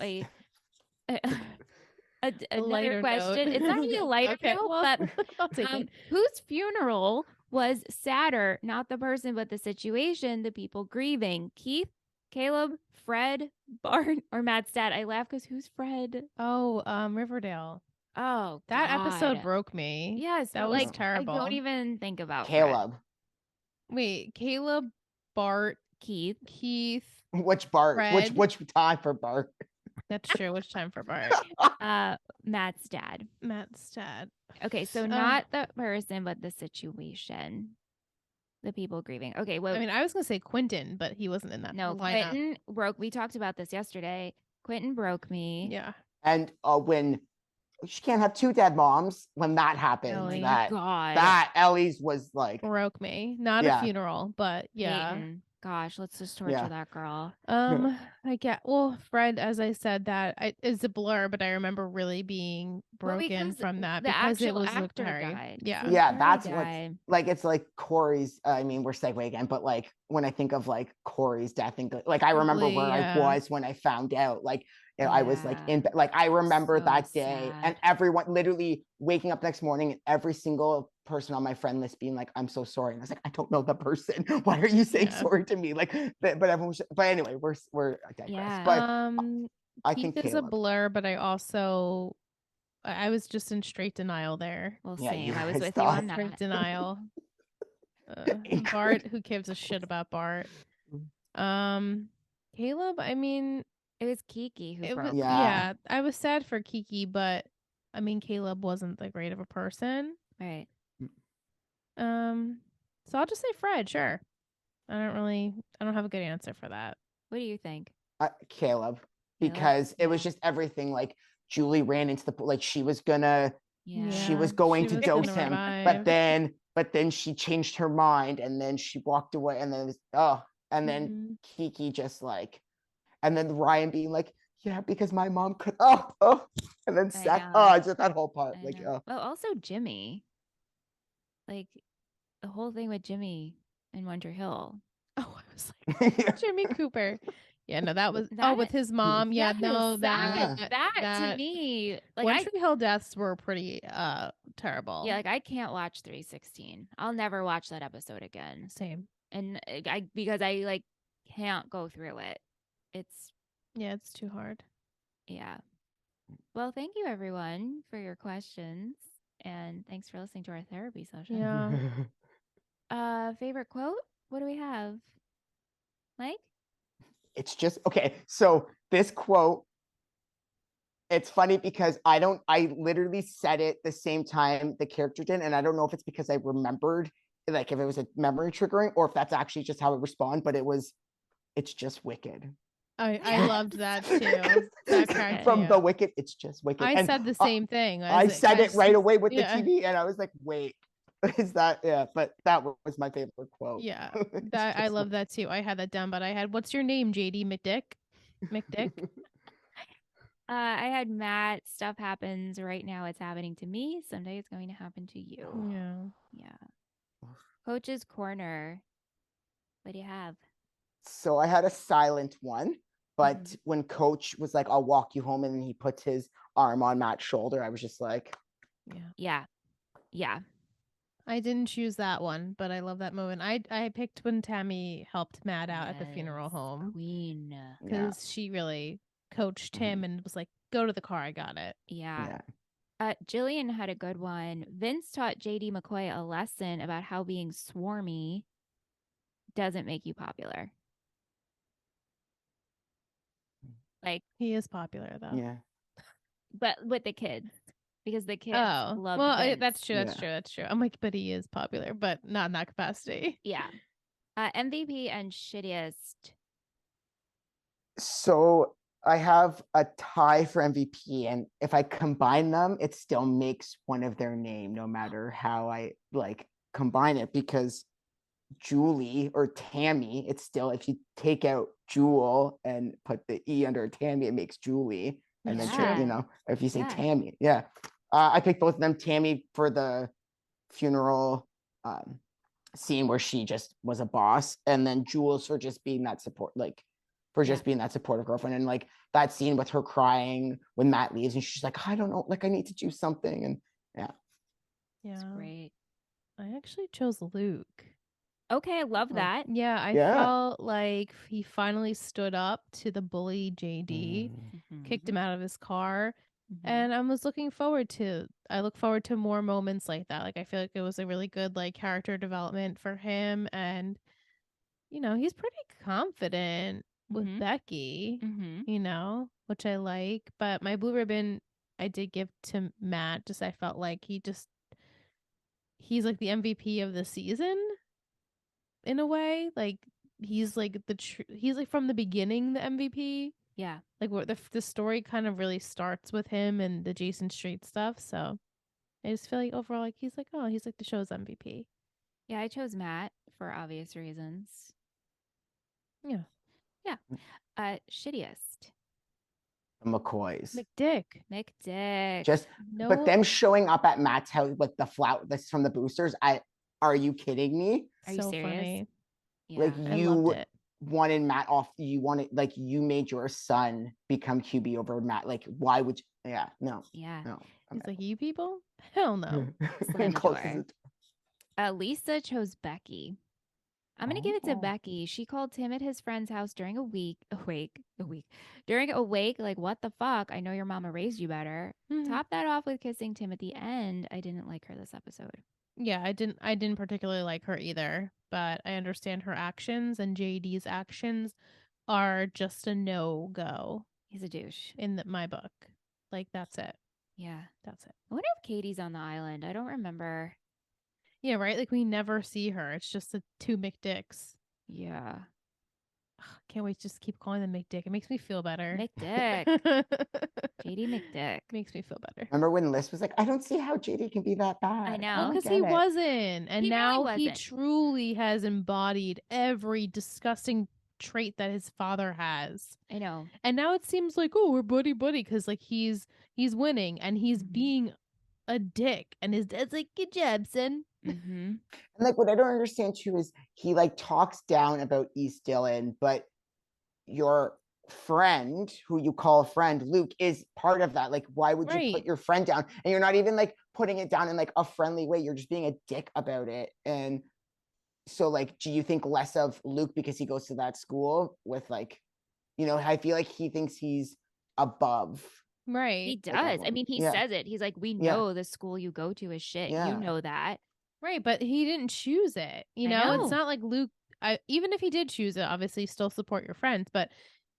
another question. It's not really a lighter note, but I'll take it. Whose funeral was sadder? Not the person, but the situation, the people grieving. Keith, Caleb, Fred, Bart, or Matt's dad? I laugh because who's Fred? Oh, Riverdale. Oh, that episode broke me. Yes, that was terrible. I don't even think about Caleb. Fred. Wait, Caleb, Bart, Keith. Which Bart? Fred. Which time for Bart? That's true. Which time for Bart? Matt's dad. Okay, so not the person, but the situation. The people grieving. Okay, well, I mean, I was gonna say Quentin, but he wasn't in that. No, lineup. Quentin broke. We talked about this yesterday. Quentin broke me. Yeah. And when she can't have two dead moms, when that happened, Ellie. that Ellie's was like broke me. Not a funeral, but Peyton. Gosh, let's just torture that girl. I get. Well, Fred, as I said, that is a blur, but I remember really being broken from that because it was Luke Perry. Died. Yeah, that's what's like. It's like Corey's. I mean, we're segue again, but like when I think of like Corey's death, I think like I remember where I was when I found out. Like I was like I remember that day, and everyone literally waking up next morning, and every single person on my friend list being like, I'm so sorry. And I was like, I don't know the person. Why are you saying sorry to me? Like, but everyone was, but anyway, we're digress. But I think it's a blur, but I was just in straight denial there. Well, same. I was with you on that. Straight denial. Bart, who gives a shit about Bart? Caleb, I mean, it was Kiki who broke. Yeah, I was sad for Kiki, but I mean, Caleb wasn't that great of a person. Right. So I'll just say Fred, sure. I don't have a good answer for that. What do you think? Caleb, because it was just everything. Like Julie ran into the, like she was going to dose him, but then she changed her mind, and then she walked away, and then then Kiki just like, and then Ryan being like, yeah, because my mom could, and then Seth, just that whole part, like, Well, also Jimmy. Like the whole thing with Jimmy and Winter Hill. Oh, I was like, Jimmy Cooper. Yeah, no, that was with his mom. Yeah, no, that to me, like One Tree Hill deaths were pretty terrible. Yeah, like I can't watch 316. I'll never watch that episode again. Same. And because I like can't go through it. It's too hard. Yeah. Well, thank you everyone for your questions. And thanks for listening to our therapy session. Yeah. Favorite quote? What do we have? Mike? It's just okay. So this quote, it's funny because I literally said it the same time the character did. And I don't know if it's because I remembered, like if it was a memory triggering, or if that's actually just how I respond, but it's just wicked. I loved that too. That cracked me From the up. Wicked, it's just Wicked. I And said the same thing. I said it right away with the yeah. TV, and I was like, "Wait, is that?" Yeah, but that was my favorite quote. Yeah, that I love that too. I had that down, but I had, "What's your name, JD McDick?" McDick. I had Matt. Stuff happens right now. It's happening to me. Someday it's going to happen to you. Yeah. Yeah. Coach's corner. What do you have? So I had a silent one, but Mhm. when Coach was like, "I'll walk you home," and then he puts his arm on Matt's shoulder, I was just like, Yeah. Yeah. Yeah. I didn't choose that one, but I love that moment. I picked when Tami helped Matt out at the funeral Yes. home Queen. "Yeah, because she really coached him and was like, "Go to the car, I got it." Yeah. yeah." Jillian had a good one. Vince taught JD McCoy a lesson about how being swarmy doesn't make you popular. Like, He is popular though. Yeah. but with the kids, because the kids Oh, love well, Vince. that's true. That's Yeah. true. That's true. I'm like, but he is popular, but not in that capacity. Yeah. MVP and shittiest. So I have a tie for MVP, and if I combine them, it still makes one of their name, no matter how I like combine it. Because Julie or Tami, it's still, if you take out Jewel and put the E under Tami, it makes Julie. And That's then, true. if you say Yeah. Tami, yeah. I picked both of them. Tami for the funeral scene where she just was a boss, and then Jules for just being that support, like for just being that supportive girlfriend, and like that scene with her crying when Matt leaves, and she's like, I don't know, like I need to do something, and yeah, It's Yeah. great. I actually chose Luke. Okay, I love that. Yeah, I Yeah. felt like he finally stood up to the bully JD, Mhm. kicked him out of his car, Mhm. and I look forward to more moments like that. Like I feel like it was a really good like character development for him, and he's pretty confident with Mhm. Becky, Mhm. which I like. But my blue ribbon I did give to Matt. Just I felt like he's like the MVP of the season in a way. Like he's like he's like from the beginning the MVP. Yeah. Like where the story kind of really starts with him and the Jason Street stuff. So I just feel like overall, like he's like the show's MVP. Yeah, I chose Matt for obvious reasons. Yeah, Yeah. Shittiest. McCoys. McDick. McDick. Just No, but them showing up at Matt's house with the flower this from the boosters, are you kidding me? Are you so serious? funny. Yeah. Like I loved you it. wanted Matt off, you wanted, like, you made your son become QB over Matt. Like, why would you? Yeah, no, Yeah. no. He's like, you people? Hell no. Slam Closes door. the Lisa chose Becky. I'm gonna give it to Oh. Becky. She called Tim at his friend's house during during a wake. Like, what the fuck? I know your mama raised you better. Top that off with kissing Tim at the end. I didn't like her this episode. Yeah, I didn't particularly like her either, but I understand her actions, and JD's actions are just a no-go He's a douche. in my book. Like that's it. Yeah. That's it. I wonder if Katie's on the island. I don't remember. Yeah, right? Like we never see her. It's just the two McDicks. Yeah. Ugh, can't wait to just keep calling them McDick. It makes me feel better. McDick. JD McDick. Makes me feel better. Remember when Liz was like, I don't see how JD can be that bad. I know. Well, don't because get he it." wasn't. And He now really he wasn't. truly has embodied every disgusting trait that his father has. I know. And now it seems like, oh, we're buddy buddy because like he's winning and he's being a dick. And his dad's like, good job, son. Mm-hmm. And like what I don't understand too is he like talks down about East Dillon, but your friend, who you call a friend, Luke, is part of that. Like, why would you put Right. your friend down? And you're not even like putting it down in like a friendly way. You're just being a dick about it. And so, like, do you think less of Luke because he goes to that school with like, I feel like he thinks he's above. Right. He does. Like, I mean, he yeah. says it. He's like, we Yeah. know the school you go to is shit. Yeah. You know that. Right, but he didn't choose it. I know. It's not like Luke. Even if he did choose it, obviously still support your friends, but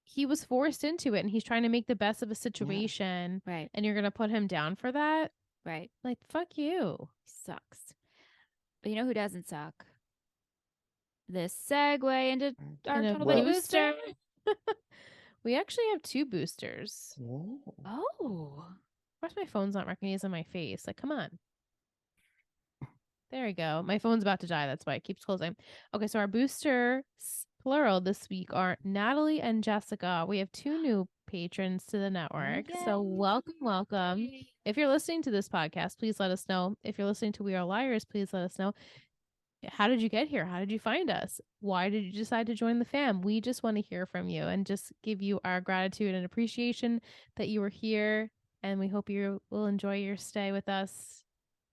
he was forced into it, and he's trying to make the best of a situation. Right. And you're gonna put him down for that? Right. Like, fuck you. He sucks. But you know who doesn't suck? This segue into our And a Tunnel Buddy booster? Booster. We actually have 2 boosters. Whoa. Oh. Of course, my phone's not recognizing my face. Like, come on. There we go. My phone's about to die. That's why it keeps closing. Okay, so our boosters, plural, this week are Natalie and Jessica. We have 2 new patrons to the network. Yay. So welcome. If you're listening to this podcast, please let us know. If you're listening to We Are Liars, please let us know. How did you get here? How did you find us? Why did you decide to join the fam? We just want to hear from you and just give you our gratitude and appreciation that you were here. And we hope you will enjoy your stay with us.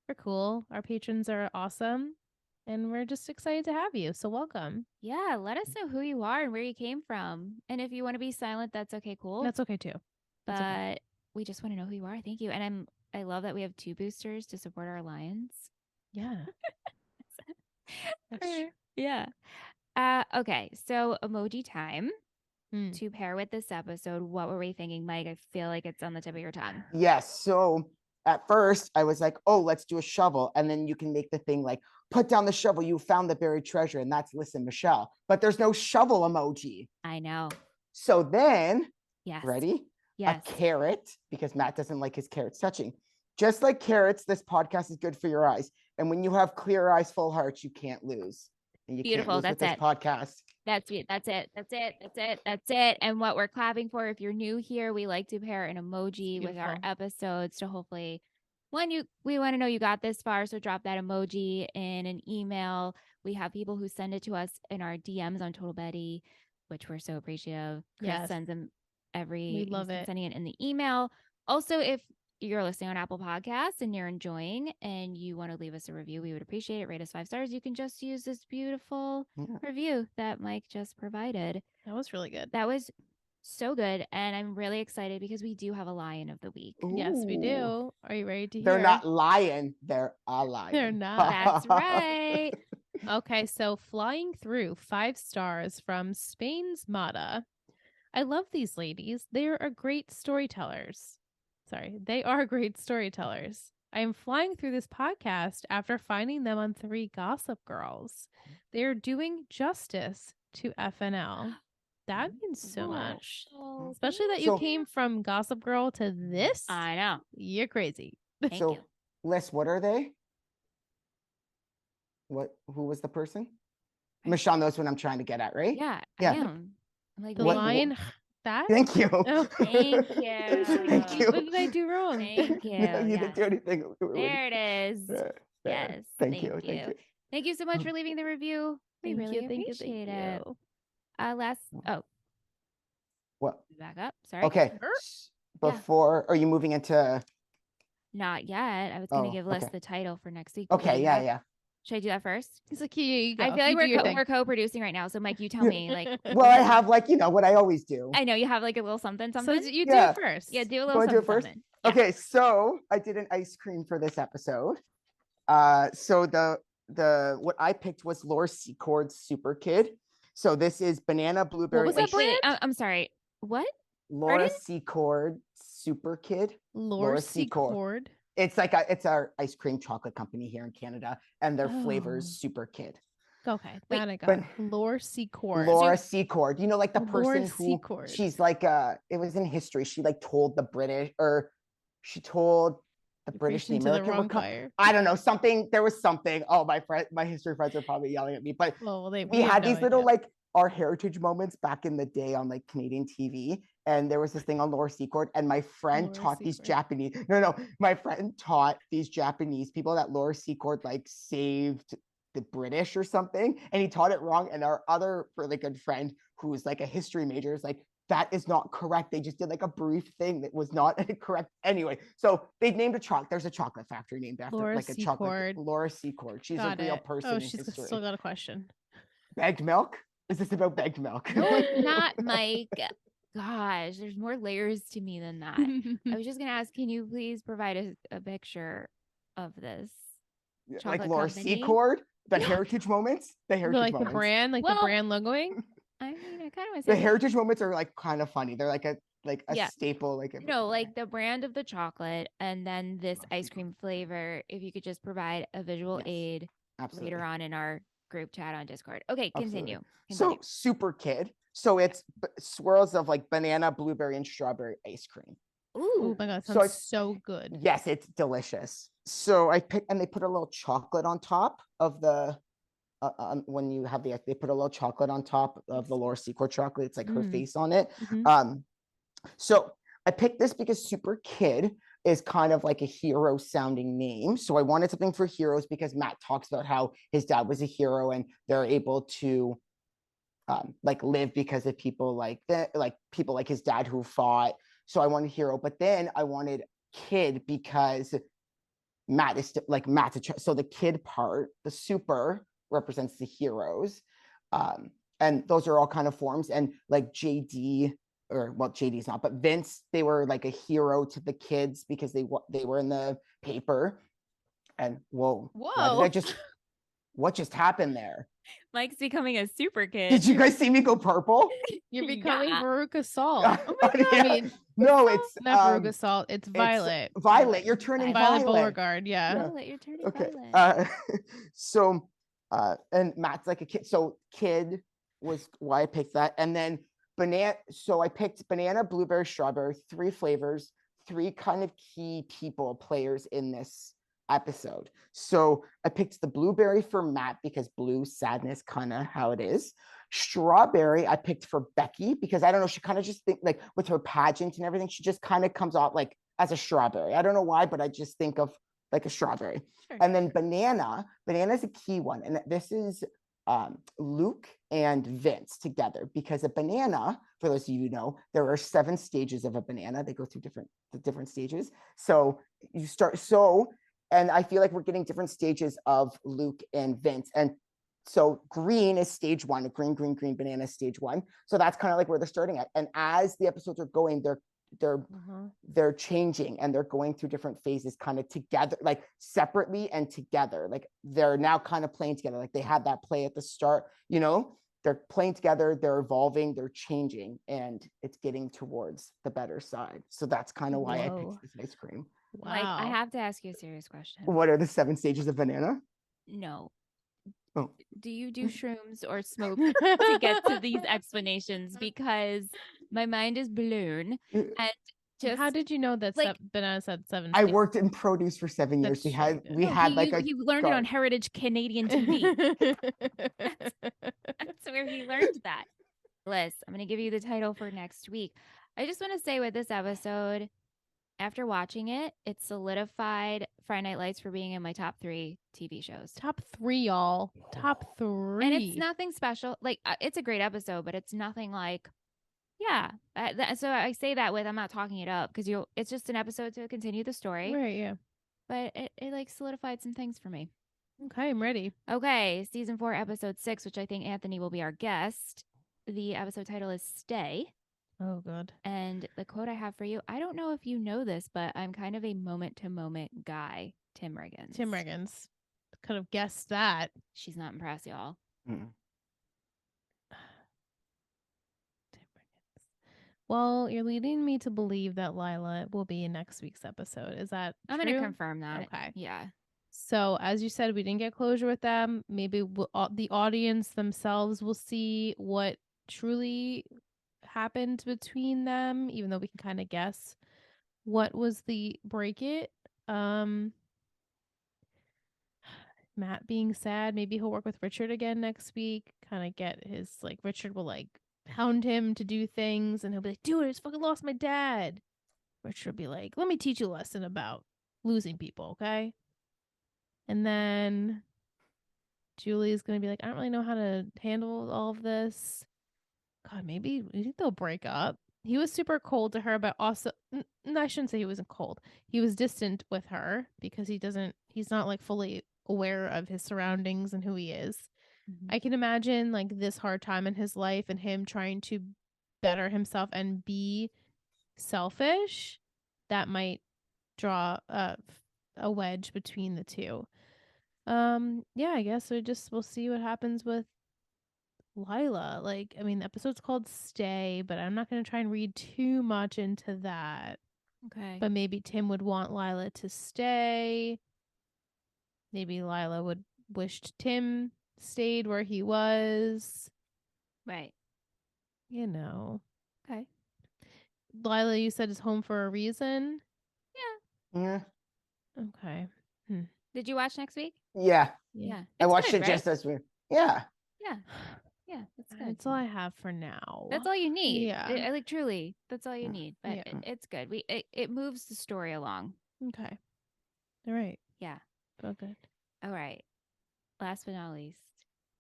We're cool. Our patrons are awesome. And we're just excited to have you. So welcome. Yeah, let us know who you are and where you came from. And if you want to be silent, that's okay, cool. That's okay too. But okay. we just want to know who you are. Thank you. And I love that we have 2 boosters to support our alliance. Yeah. That's true. Yeah. Okay, so emoji time. To pair with this episode, what were we thinking, Mike? I feel like it's on the tip of your tongue. Yes. So at first I was like, oh, let's do a shovel. And then you can make the thing like, put down the shovel. You found the buried treasure. And that's Listen, Michelle. But there's no shovel emoji. I know. So then, yes. Ready? Yes. A carrot, because Matt doesn't like his carrots touching. Just like carrots, this podcast is good for your eyes. And when you have clear eyes, full hearts, you can't lose. And you Beautiful. Can't lose That's with this podcast. That's it. That's it. That's it. That's it. That's it. And what we're clapping for, if you're new here, we like to pair an emoji with our episodes to hopefully, we want to know you got this far. So drop that emoji in an email. We have people who send it to us in our DMs on Total Betty, which we're so appreciative. Chris sends them we love it. Sending it in the email. Also, if you're listening on Apple Podcasts and you're enjoying and you want to leave us a review, we would appreciate it. Rate us 5 stars. You can just use this beautiful review that Mike just provided. That was really good. That was so good. And I'm really excited because we do have a lion of the week. Ooh. Yes, we do. Are you ready to hear? They're not lying. They're a lion. They're not. That's right. Okay, so Flying Through, 5 stars from Spain's Mata. I love these ladies. They are great storytellers. They are great storytellers. I am flying through this podcast after finding them on 3 Gossip Girls. They are doing justice to FNL. That means so much. Especially that you came from Gossip Girl to this. I know. You're crazy. Thank you. Liz, what are they? Who was the person? Michelle knows what I'm trying to get at, right? Yeah. I am. I'm like, the line. That? Thank you. Oh. Thank you. Thank you. What did I do wrong? Thank you. No, you didn't do anything. There it is. Yes. Thank you. Thank you. Thank you so much for leaving the review. We really appreciate it. What? Back up. Sorry. Okay. Before, are you moving into? Not yet. I was going to give Liz the title for next week. Okay. Yeah. Should I do that first? He's like, you go. I feel like we're co-producing right now. So Mike, you tell me. Like, well, I have what I always do. I know you have like a little something. So you do it first. Yeah, do a little something. First? Yeah. Okay, so I did an ice cream for this episode. So the what I picked was Laura Seacord's Super Kid. So this is banana blueberry. What was that brand? I'm sorry. What? Laura Seacord Super Kid. Laura Seacord. It's our ice cream chocolate company here in Canada, and their flavors Super Kid. Okay, that I got. Laura Seacord. Laura Seacord. You know, like the person who she's like it was in history. She like told the British, or she told the British the American. I don't know, something. There was something. Oh, my history friends are probably yelling at me. But we had these little like our heritage moments back in the day on like Canadian TV. And there was this thing on Laura Seacord, and my friend taught these Japanese. My friend taught these Japanese people that Laura Seacord like saved the British or something, and he taught it wrong. And our other really good friend, who was like a history major, is like, that is not correct. They just did like a brief thing that was not correct. Anyway, so they named a chocolate. There's a chocolate factory named after Laura like a Seacord. chocolate. Laura Seacord. She's a real person. Oh, she's still got a question. Bagged milk? Is this about bagged milk? No, not Mike. Gosh, there's more layers to me than that. I was just going to ask, can you please provide a picture of this? Like Laura Seacord? The heritage moments? The heritage moments. The brand, the brand logoing? I mean, I kind of was the heritage moments are like kind of funny. They're like a staple. Like like the brand of the chocolate and then this ice cream flavor. If you could just provide a visual aid later on in our group chat on Discord. Okay, continue. So Super Kid. So it's swirls of like banana, blueberry, and strawberry ice cream. Oh my God, So sounds so good. Yes, it's delicious. So I picked, and they put a little chocolate on top of the when you have they put a little chocolate on top of the Laura Secord chocolate. It's like her face on it. So I picked this because Super Kid is kind of like a hero sounding name. So I wanted something for heroes because Matt talks about how his dad was a hero and they're able to like live because of people like that, like people like his dad who fought. So I wanted hero, but then I wanted kid because Matt is like Matt's so the kid part, the super represents the heroes. And those are all kind of forms. And like JD, or well, JD's not, but Vince, they were like a hero to the kids because they were in the paper. And whoa, what just happened there? Mike's becoming a super kid. Did you guys see me go purple? You're becoming Yeah. Veruca Salt. Oh my God. I mean, no, it's not Veruca Salt. It's Violet. Violet. You're turning Violet. Beauregard. Yeah. Violet, you're turning Okay. Violet. So, and Matt's like a kid. So kid was why I picked that. And then banana. So I picked banana, blueberry, strawberry, 3 flavors, 3 kind of key people, players in this episode. So I picked the blueberry for Matt because blue sadness, kind of how it is. Strawberry I picked for Becky because I don't know, she kind of just think like with her pageant and everything, she just kind of comes out like as a strawberry. I don't know why, but I just think of like a strawberry. Sure. And then banana is a key one, and this is Luke and Vince together, because a banana, for those of you who know, there are 7 stages of a banana. They go through different stages. So you start and I feel like we're getting different stages of Luke and Vince. And so green is stage 1, a green banana is stage 1. So that's kind of like where they're starting at. And as the episodes are going, they're changing and they're going through different phases kind of together, like separately and together. Like they're now kind of playing together. Like they had that play at the start, you know, they're playing together, they're evolving, they're changing, and it's getting towards the better side. So that's kind of why I picked this ice cream. Wow. Like, I have to ask you a serious question. What are the 7 stages of banana? No. Oh. Do you do shrooms or smoke to get to these explanations? Because my mind is blown. And just how did you know that like, bananas had 7 stages? I worked in produce for 7 years. We had he learned it on Heritage Canadian TV. That's where he learned that. Liz, I'm going to give you the title for next week. I just want to say with this episode, after watching it, it solidified Friday Night Lights for being in my top 3 TV shows. Top 3, y'all. Top 3. And it's nothing special. Like, it's a great episode, but it's nothing like, yeah. So I say that with, I'm not talking it up because it's just an episode to continue the story. Right, yeah. But it like solidified some things for me. Okay, I'm ready. Okay, season 4, episode 6, which I think Anthony will be our guest. The episode title is Stay. Oh, God. And the quote I have for you, I don't know if you know this, but I'm kind of a moment-to-moment guy, Tim Riggins. Tim Riggins. Could have guessed that. She's not impressed, y'all. Tim Riggins. Well, you're leading me to believe that Lila will be in next week's episode. Is that I'm going to confirm that. Okay. Yeah. So, as you said, we didn't get closure with them. Maybe the audience themselves will see what truly happened between them, even though we can kind of guess what was the break it. Matt being sad, maybe he'll work with Richard again next week, kind of get his, like, Richard will like hound him to do things and he'll be like, dude, I just fucking lost my dad. Richard will be like, let me teach you a lesson about losing people, okay? And then Julie's gonna be like, I don't really know how to handle all of this. God, maybe you think they'll break up. He was super cold to her, but also, I shouldn't say he wasn't cold. He was distant with her because he's not like fully aware of his surroundings and who he is. Mm-hmm. I can imagine like this hard time in his life and him trying to better himself and be selfish. That might draw a wedge between the two. Yeah, I guess we'll see what happens with Lila. Like, I mean, the episode's called Stay, but I'm not going to try and read too much into that. Okay. But maybe Tim would want Lila to stay. Maybe Lila would wish Tim stayed where he was. Right. You know. Okay. Lila, you said it's home for a reason? Yeah. Okay. Did you watch next week? Yeah. Yeah. I It's watched good, it right? just as we. Yeah. Yeah. Yeah. It's good. That's all I have for now. That's all you need. Yeah. I like truly. That's all you need. But Yeah. it's good. It moves the story along. Okay. All right. Yeah. Feel good. All right. Last but not least.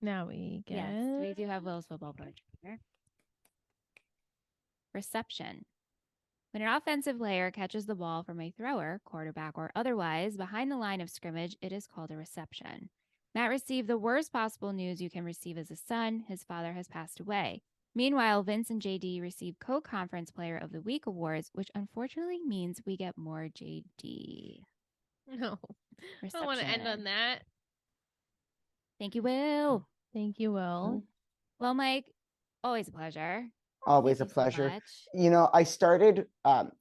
Now we get. Yes, we do have Will's football player here. Reception. When an offensive player catches the ball from a thrower, quarterback, or otherwise behind the line of scrimmage, it is called a reception. Matt received the worst possible news you can receive as a son. His father has passed away. Meanwhile, Vince and JD receive co-conference player of the week awards, which unfortunately means we get more JD. No. Reception. I don't want to end on that. Thank you, Will. Thank you, Will. Well, Mike, always a pleasure. Always Thank a you so pleasure. much. You know, I started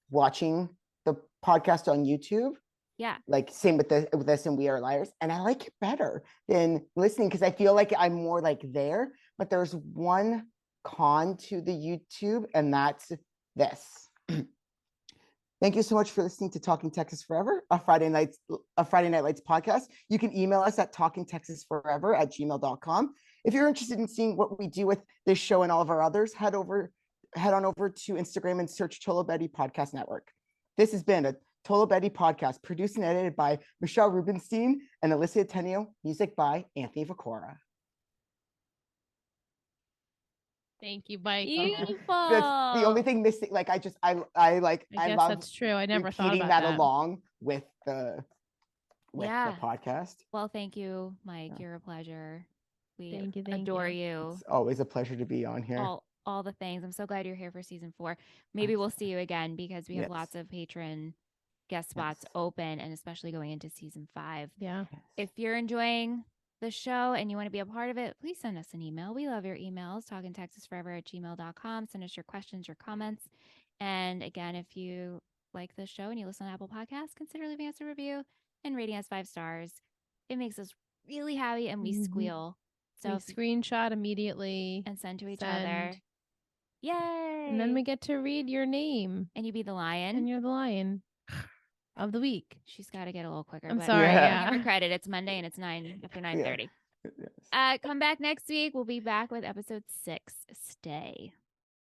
watching the podcast on YouTube. Yeah. Like same with this and We Are Liars, and I like it better than listening because I feel like I'm more like there. But there's one con to the YouTube, and that's this. Thank you so much for listening to Talking Texas Forever, a Friday Night Lights podcast. You can email us at talkingtexasforever@gmail.com. If you're interested in seeing what we do with this show and all of our others, head on over to Instagram and search Tolo Betty Podcast Network. This has been a Tolo Betty podcast, produced and edited by Michelle Rubenstein and Alyssa Ateneo, music by Anthony Vicora. Thank you, Mike. Beautiful. That's the only thing missing. Like I guess love that's true. I never thought repeating about that along with the podcast. Well, thank you, Mike. You're a pleasure. We Thank you. adore you. It's always a pleasure to be on here. All the things. I'm so glad you're here for season 4. Maybe we'll see you again because we have lots of patron guest spots open, and especially going into season 5. Yeah. If you're enjoying the show and you want to be a part of it, please send us an email. We love your emails, talkintexasforever@gmail.com. Send us your questions, your comments. And again, if you like the show and you listen on Apple Podcasts, consider leaving us a review and rating us 5 stars. It makes us really happy, and we squeal. So we screenshot immediately and send to each other. Yay! And then we get to read your name. And you be the lion. And you're the lion of the week. She's got to get a little quicker. I'm sorry. Yeah. Give her credit. It's Monday and it's 9:30. Come back next week. We'll be back with episode 6. Stay.